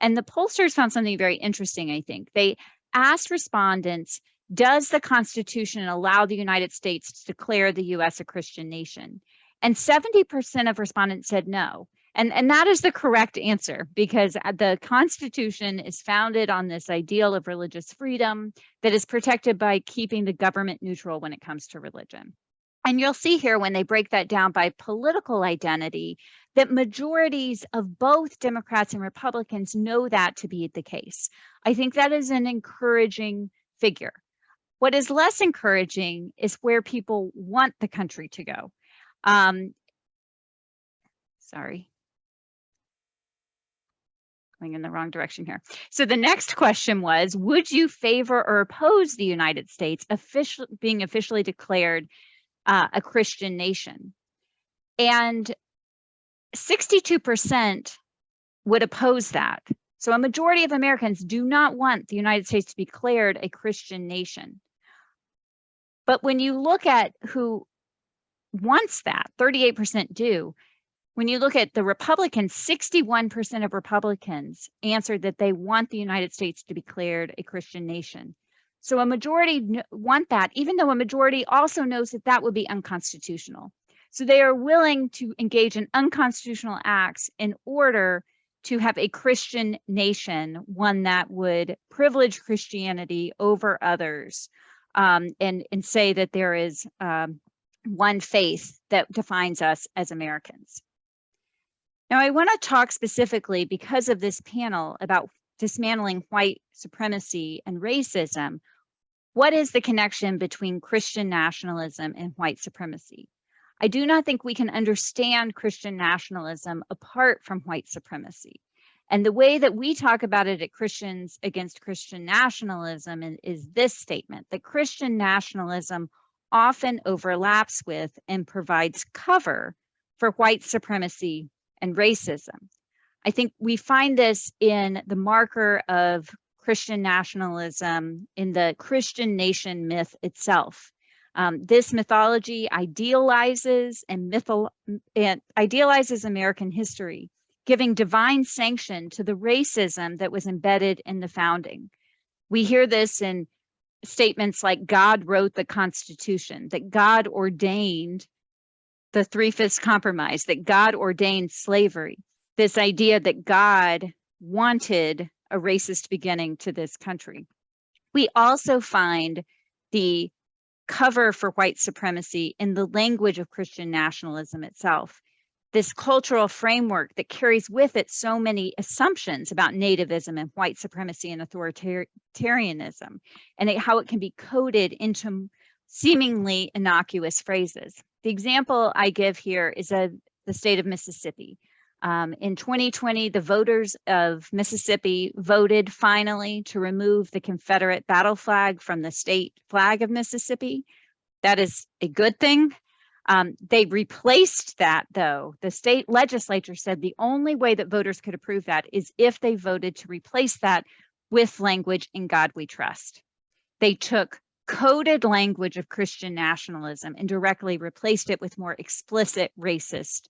And the pollsters found something very interesting, I think. They asked respondents, does the Constitution allow the United States to declare the US a Christian nation? And 70% of respondents said no. And that is the correct answer, because the Constitution is founded on this ideal of religious freedom that is protected by keeping the government neutral when it comes to religion. And you'll see here when they break that down by political identity, that majorities of both Democrats and Republicans know that to be the case. I think that is an encouraging figure. What is less encouraging is where people want the country to go. Sorry. Going in the wrong direction here. So the next question was, would you favor or oppose the United States being officially declared a Christian nation? And 62% would oppose that. So a majority of Americans do not want the United States to be declared a Christian nation. But when you look at who wants that, 38% do. When you look at the Republicans, 61% of Republicans answered that they want the United States to be declared a Christian nation. So a majority want that, even though a majority also knows that that would be unconstitutional. So they are willing to engage in unconstitutional acts in order to have a Christian nation, one that would privilege Christianity over others, and say that there is one faith that defines us as Americans. Now, I want to talk specifically, because of this panel, about dismantling white supremacy and racism. What is the connection between Christian nationalism and white supremacy? I do not think we can understand Christian nationalism apart from white supremacy. And the way that we talk about it at Christians Against Christian Nationalism is this statement, that Christian nationalism often overlaps with and provides cover for white supremacy and racism. I think we find this in the marker of Christian nationalism in the Christian nation myth itself. This mythology idealizes idealizes American history, giving divine sanction to the racism that was embedded in the founding. We hear this in statements like God wrote the Constitution, that God ordained the Three-Fifths Compromise, that God ordained slavery, this idea that God wanted a racist beginning to this country. We also find the cover for white supremacy in the language of Christian nationalism itself, this cultural framework that carries with it so many assumptions about nativism and white supremacy and authoritarianism, and how it can be coded into seemingly innocuous phrases. The example I give here is the state of Mississippi. In 2020, the voters of Mississippi voted finally to remove the Confederate battle flag from the state flag of Mississippi. That is a good thing. They replaced that, though. The state legislature said the only way that voters could approve that is if they voted to replace that with language "In God We Trust." They took coded language of Christian nationalism and directly replaced it with more explicit racist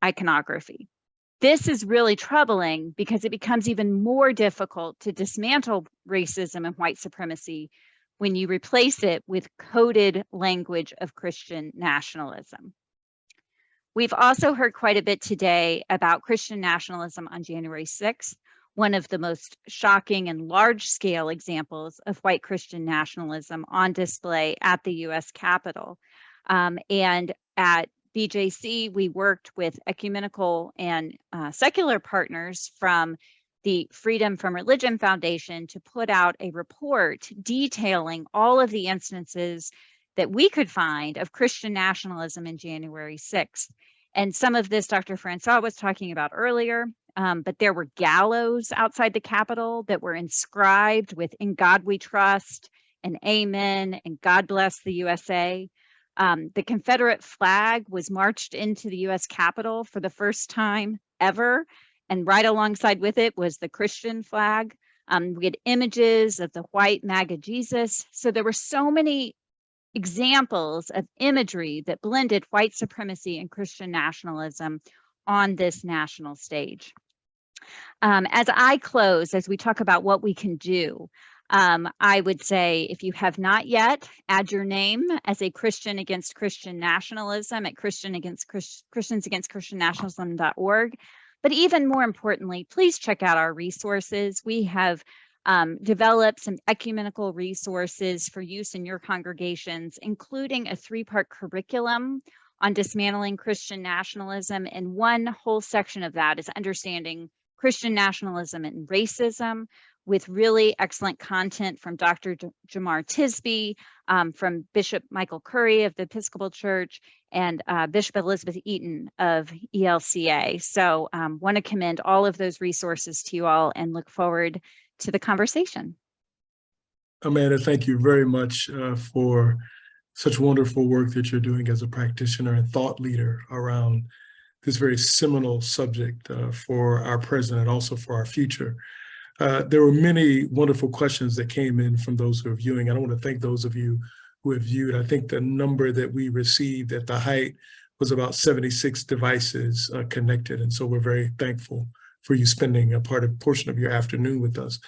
iconography. This is really troubling because it becomes even more difficult to dismantle racism and white supremacy when you replace it with coded language of Christian nationalism. We've also heard quite a bit today about Christian nationalism on January 6th, one of the most shocking and large-scale examples of white Christian nationalism on display at the US Capitol. And at BJC, we worked with ecumenical and secular partners from the Freedom from Religion Foundation to put out a report detailing all of the instances that we could find of Christian nationalism in January 6th. And some of this Dr. Francois was talking about earlier, but there were gallows outside the Capitol that were inscribed with "In God We Trust" and "Amen" and "God Bless the USA." The Confederate flag was marched into the US Capitol for the first time ever. And right alongside with it was the Christian flag. We had images of the white MAGA Jesus. So there were so many examples of imagery that blended white supremacy and Christian nationalism on this national stage. As I close, as we talk about what we can do, I would say, if you have not yet, add your name as a Christian against Christian nationalism at christiansagainstchristiannationalism.org. But even more importantly, please check out our resources. We have developed some ecumenical resources for use in your congregations, including a 3-part curriculum on dismantling Christian nationalism. And one whole section of that is understanding Christian nationalism and racism, with really excellent content from Dr. Jamar Tisby, from Bishop Michael Curry of the Episcopal Church, and Bishop Elizabeth Eaton of ELCA. So want to commend all of those resources to you all and look forward to the conversation.
Amanda, thank you very much for such wonderful work that you're doing as a practitioner and thought leader around this very seminal subject for our present and also for our future. There were many wonderful questions that came in from those who are viewing. I want to thank those of you who have viewed. I think the number that we received at the height was about 76 devices connected. And so we're very thankful for you spending a portion of your afternoon with us.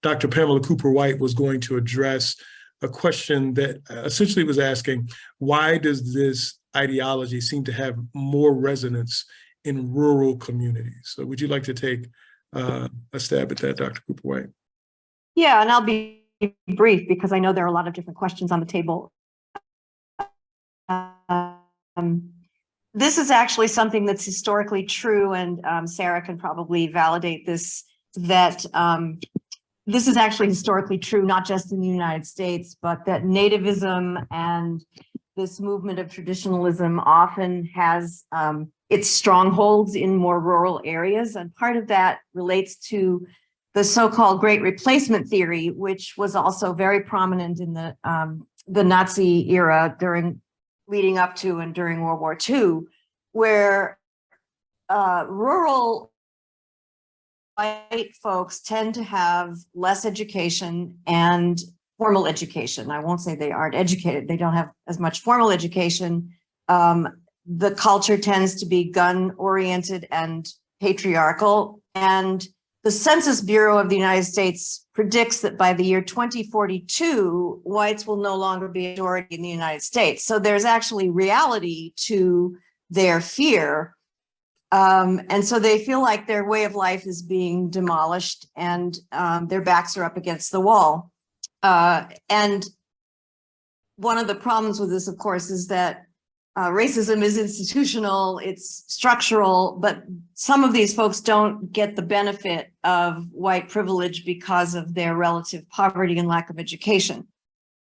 Dr. Pamela Cooper-White was going to address a question that essentially was asking, why does this ideology seem to have more resonance in rural communities? So would you like to take a stab at that, Dr. Cooper-White?
Yeah, and I'll be brief because I know there are a lot of different questions on the table. This is actually something that's historically true, and Sarah can probably validate this, that this is actually historically true, not just in the United States, but that nativism and this movement of traditionalism often has its strongholds in more rural areas. And part of that relates to the so-called Great Replacement theory, which was also very prominent in the Nazi era leading up to and during World War II, where rural white folks tend to have less education and formal education. I won't say they aren't educated. They don't have as much formal education. The culture tends to be gun-oriented and patriarchal. And the Census Bureau of the United States predicts that by the year 2042, whites will no longer be a majority in the United States. So there's actually reality to their fear. And so they feel like their way of life is being demolished and their backs are up against the wall. And one of the problems with this, of course, is that racism is institutional, it's structural, but some of these folks don't get the benefit of white privilege because of their relative poverty and lack of education.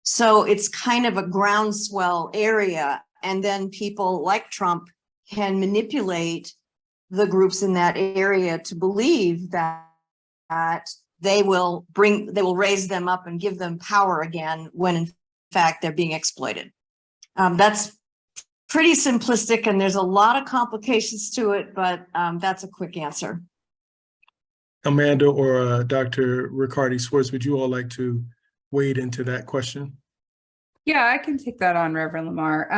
So it's kind of a groundswell area. And then people like Trump can manipulate the groups in that area to believe that they will raise them up and give them power again when in fact they're being exploited. That's pretty simplistic, and there's a lot of complications to it, but that's a quick answer.
Amanda or Dr. Riccardi-Swartz, would you all like to wade into that question?
Yeah, I can take that on, Reverend Lamar.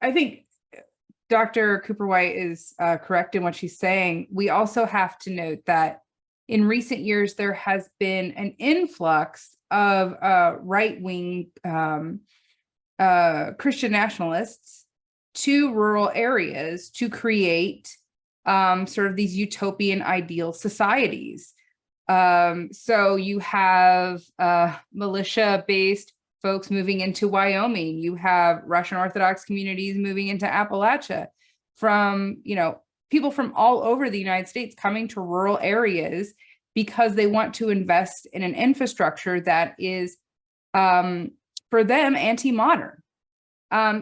I think Dr. Cooper-White is correct in what she's saying. We also have to note that in recent years, there has been an influx of right-wing Christian nationalists to rural areas to create sort of these utopian ideal societies. So you have militia-based folks moving into Wyoming. You have Russian Orthodox communities moving into Appalachia, from, people from all over the United States coming to rural areas because they want to invest in an infrastructure that is, for them, anti-modern.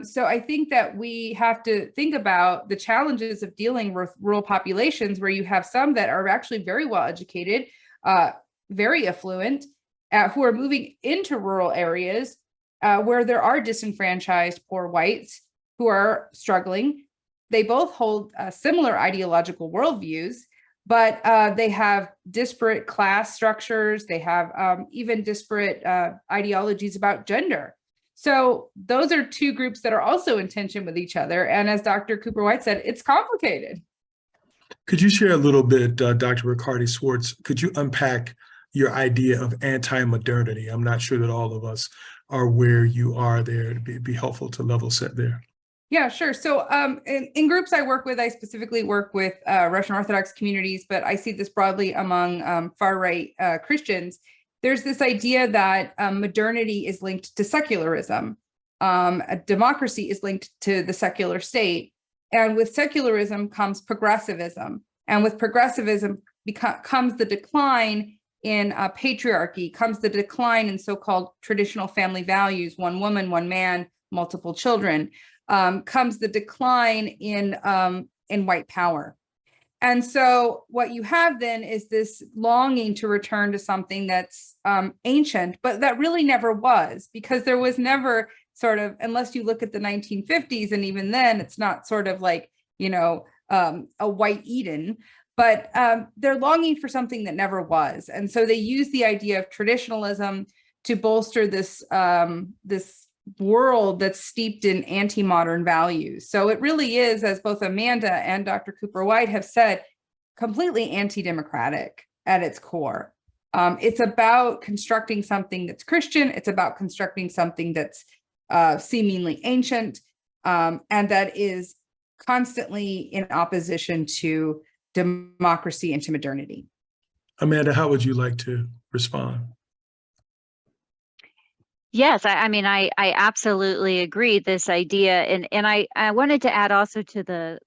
So I think that we have to think about the challenges of dealing with rural populations, where you have some that are actually very well educated, very affluent, who are moving into rural areas where there are disenfranchised poor whites who are struggling. They both hold similar ideological worldviews, but they have disparate class structures. They have even disparate ideologies about gender. So those are two groups that are also in tension with each other. And as Dr. Cooper-White said, it's complicated.
Could you share a little bit, Dr. Riccardi-Swartz, could you unpack your idea of anti-modernity? I'm not sure that all of us are where you are there. It'd be helpful to level set there.
Yeah, sure. So in groups I work with, I specifically work with Russian Orthodox communities, but I see this broadly among far-right Christians. There's this idea that modernity is linked to secularism. Democracy is linked to the secular state. And with secularism comes progressivism. And with progressivism comes the decline in patriarchy, comes the decline in so-called traditional family values, one woman, one man, multiple children, comes the decline in white power. And so what you have then is this longing to return to something that's ancient, but that really never was, because there was never sort of, unless you look at the 1950s, and even then it's not sort of like, a white Eden, but they're longing for something that never was. And so they use the idea of traditionalism to bolster this, this world that's steeped in anti-modern values. So it really is, as both Amanda and Dr. Cooper-White have said, completely anti-democratic at its core. It's about constructing something that's Christian. It's about constructing something that's seemingly ancient, and that is constantly in opposition to democracy and to modernity.
Amanda, how would you like to respond?
Yes, I absolutely agree. This idea, and I wanted to add also to the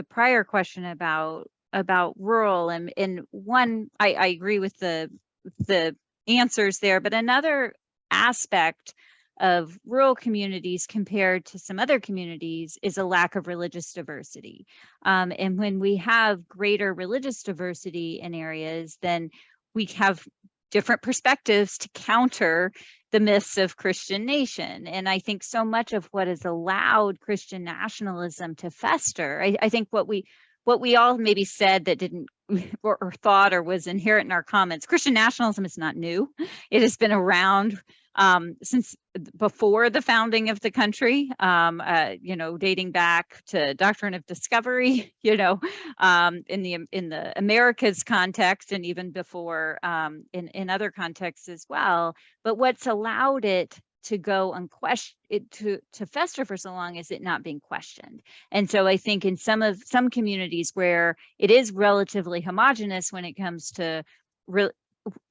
prior question about rural, and one, I agree with the answers there, but another aspect of rural communities compared to some other communities is a lack of religious diversity. And when we have greater religious diversity in areas, then we have different perspectives to counter the myths of Christian nation. And I think so much of what has allowed Christian nationalism to fester, I think what we all maybe said that didn't or thought or was inherent in our comments, Christian nationalism is not new. It has been around since before the founding of the country, dating back to Doctrine of Discovery, in the Americas context, and even before in other contexts as well. But what's allowed it to go unquestioned, to fester for so long, is it not being questioned. And so I think in some communities where it is relatively homogenous when it comes to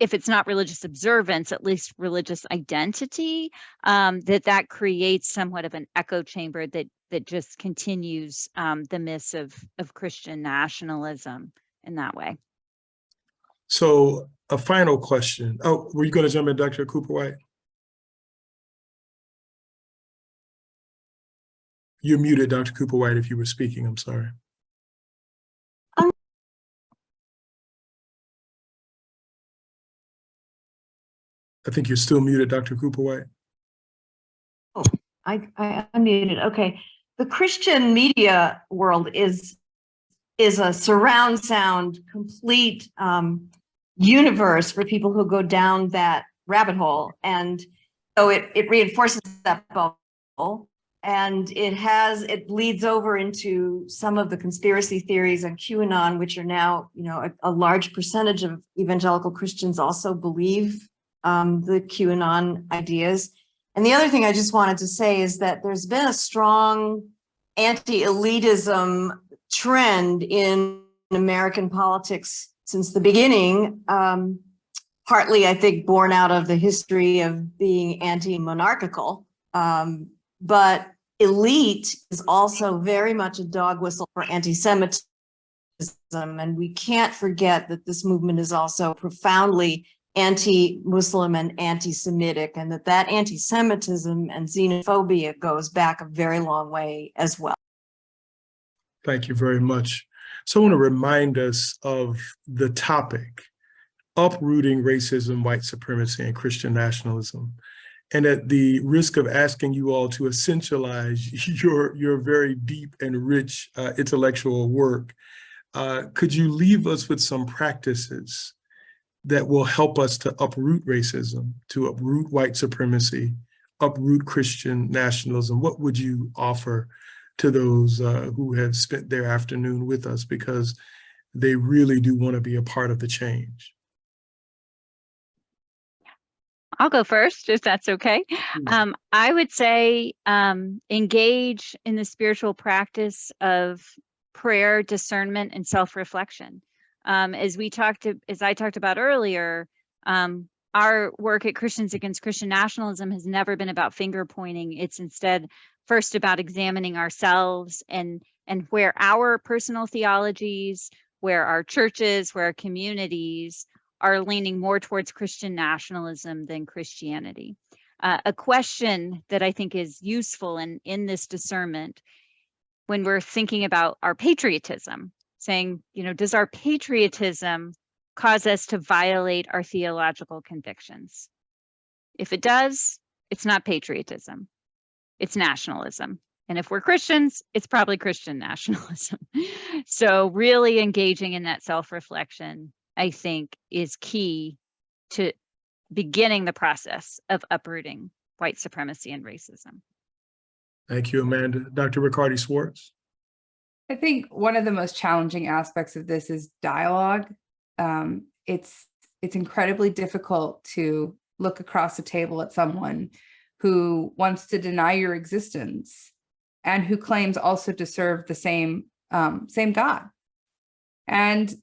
if it's not religious observance, at least religious identity, that creates somewhat of an echo chamber that just continues the myths of Christian nationalism in that way.
So a final question. Oh, were you going to jump in, Dr. Cooper-White? You're muted, Dr. Cooper-White, if you were speaking. I'm sorry. I think you're still muted, Dr. Cooper-White.
Oh, I unmuted. Okay. The Christian media world is a surround sound complete universe for people who go down that rabbit hole. And so it reinforces that bubble, and it leads over into some of the conspiracy theories on QAnon, which are now, a large percentage of evangelical Christians also believe the QAnon ideas. And the other thing I just wanted to say is that there's been a strong anti-elitism trend in American politics since the beginning, partly, I think, born out of the history of being anti-monarchical. But elite is also very much a dog whistle for anti-Semitism. And we can't forget that this movement is also profoundly anti-Muslim and anti-Semitic, and that anti-Semitism and xenophobia goes back a very long way as well.
Thank you very much. So I want to remind us of the topic, uprooting racism, white supremacy, and Christian nationalism. And at the risk of asking you all to essentialize your very deep and rich intellectual work, could you leave us with some practices that will help us to uproot racism, to uproot white supremacy, uproot Christian nationalism? What would you offer to those who have spent their afternoon with us, because they really do want to be a part of the change?
I'll go first, if that's okay. I would say engage in the spiritual practice of prayer, discernment, and self-reflection. As I talked about earlier, our work at Christians Against Christian Nationalism has never been about finger pointing. It's instead first about examining ourselves and where our personal theologies, where our churches, where our communities are leaning more towards Christian nationalism than Christianity. A question that I think is useful in this discernment when we're thinking about our patriotism, saying, does our patriotism cause us to violate our theological convictions? If it does, it's not patriotism, it's nationalism. And if we're Christians, it's probably Christian nationalism. So really engaging in that self-reflection, I think, is key to beginning the process of uprooting white supremacy and racism.
Thank you, Amanda. Dr. Riccardi-Swartz?
I think one of the most challenging aspects of this is dialogue. It's incredibly difficult to look across the table at someone who wants to deny your existence and who claims also to serve the same God. And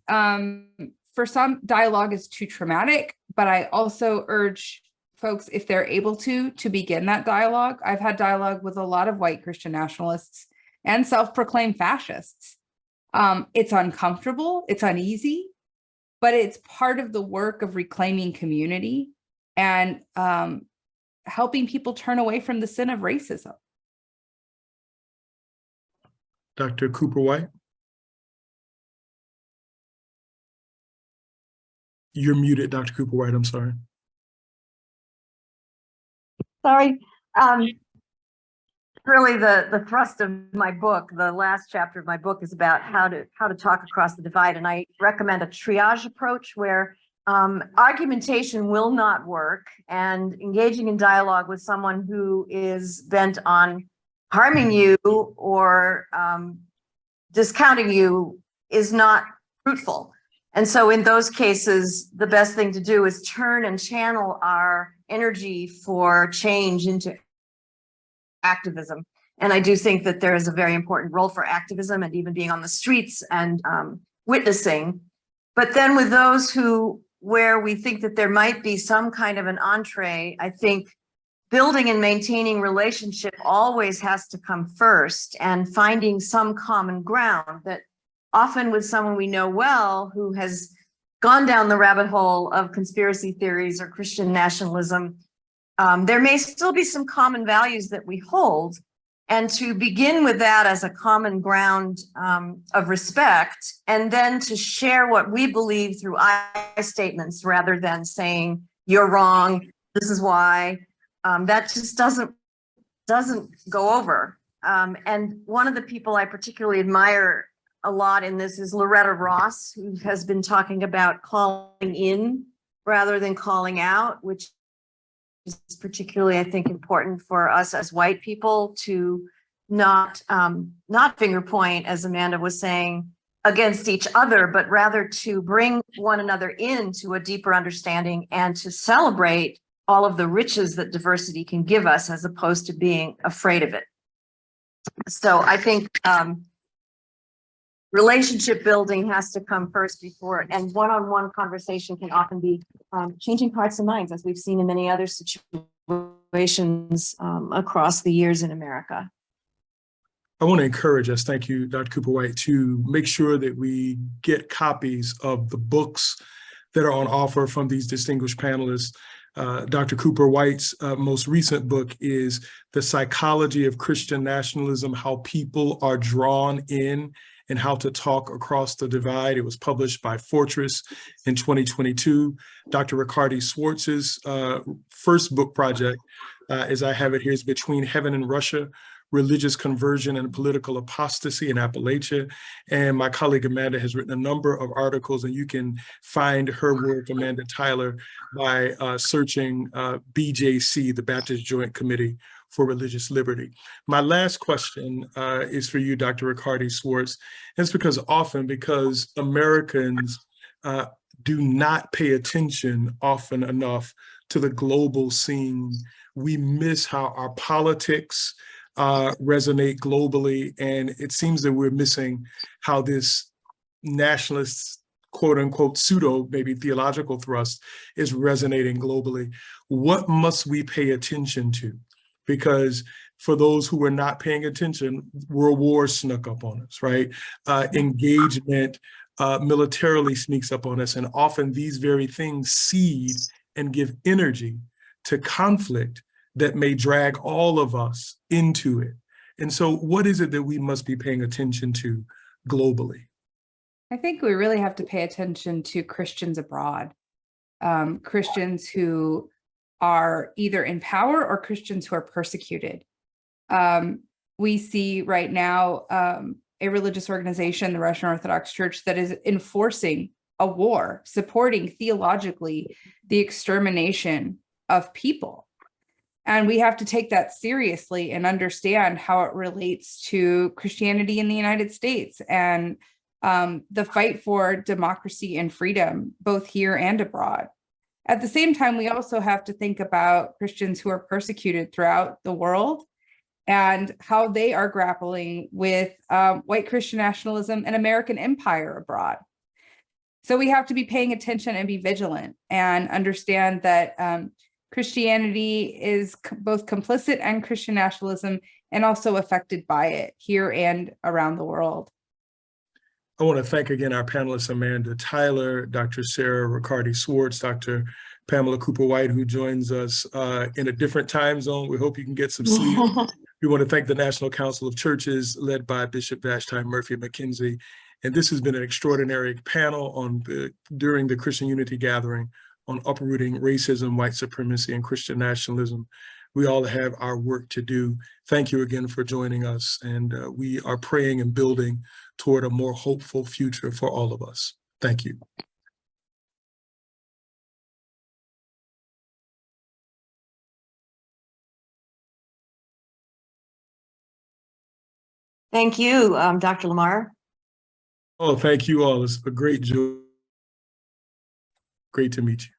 for some, dialogue is too traumatic, but I also urge folks, if they're able to begin that dialogue. I've had dialogue with a lot of white Christian nationalists and self-proclaimed fascists. It's uncomfortable, it's uneasy, but it's part of the work of reclaiming community and helping people turn away from the sin of racism.
Dr. Cooper-White? You're muted, Dr. Cooper-White, I'm sorry.
Sorry. Really the thrust of my book, the last chapter of my book, is about how to talk across the divide. And I recommend a triage approach where argumentation will not work, and engaging in dialogue with someone who is bent on harming you or discounting you is not fruitful. And so in those cases, the best thing to do is turn and channel our energy for change into activism. And I do think that there is a very important role for activism and even being on the streets and witnessing. But then with those where we think that there might be some kind of an entree, I think building and maintaining relationship always has to come first, and finding some common ground that often with someone we know well who has gone down the rabbit hole of conspiracy theories or Christian nationalism, there may still be some common values that we hold, and to begin with that as a common ground of respect, and then to share what we believe through I statements rather than saying, you're wrong, this is why. That just doesn't doesn't go over. And one of the people I particularly admire a lot in this is Loretta Ross, who has been talking about calling in rather than calling out, which is particularly, I think, important for us as white people to not finger point, as Amanda was saying, against each other, but rather to bring one another into a deeper understanding and to celebrate all of the riches that diversity can give us, as opposed to being afraid of it. So I think relationship building has to come first before, and one-on-one conversation can often be changing hearts and minds, as we've seen in many other situations across the years in America.
I want to encourage us, thank you, Dr. Cooper-White, to make sure that we get copies of the books that are on offer from these distinguished panelists. Dr. Cooper-White's most recent book is The Psychology of Christian Nationalism, How People Are Drawn In and How to Talk Across the Divide. It was published by Fortress in 2022. Dr. Riccardi-Swartz's first book project, as I have it here, is Between Heaven and Russia, Religious Conversion and Political Apostasy in Appalachia. And my colleague Amanda has written a number of articles, and you can find her work, Amanda Tyler, by searching BJC, the Baptist Joint Committee for Religious Liberty. My last question is for you, Dr. Riccardi-Swartz. And it's because Americans do not pay attention often enough to the global scene. We miss how our politics resonate globally, and it seems that we're missing how this nationalist, quote unquote, pseudo, maybe theological thrust is resonating globally. What must we pay attention to? Because for those who are not paying attention, world war snuck up on us, right? Engagement militarily sneaks up on us, and often these very things seed and give energy to conflict that may drag all of us into it. And so what is it that we must be paying attention to globally?
I think we really have to pay attention to Christians abroad, Christians who are either in power or Christians who are persecuted. We see right now a religious organization, the Russian Orthodox Church, that is enforcing a war, supporting theologically the extermination of people. And we have to take that seriously and understand how it relates to Christianity in the United States and the fight for democracy and freedom, both here and abroad. At the same time, we also have to think about Christians who are persecuted throughout the world and how they are grappling with white Christian nationalism and American empire abroad. So we have to be paying attention and be vigilant and understand that Christianity is both complicit and Christian nationalism, and also affected by it here and around the world.
I want to thank again our panelists, Amanda Tyler, Dr. Sarah Riccardi-Swartz, Dr. Pamela Cooper-White, who joins us in a different time zone. We hope you can get some sleep. We want to thank the National Council of Churches, led by Bishop Vashti Murphy McKenzie. And this has been an extraordinary panel during the Christian Unity Gathering on uprooting racism, white supremacy, and Christian nationalism. We all have our work to do. Thank you again for joining us. And we are praying and building toward a more hopeful future for all of us. Thank you.
Thank you, Dr. Lamar.
Oh, thank you all. It's a great joy. Great to meet you.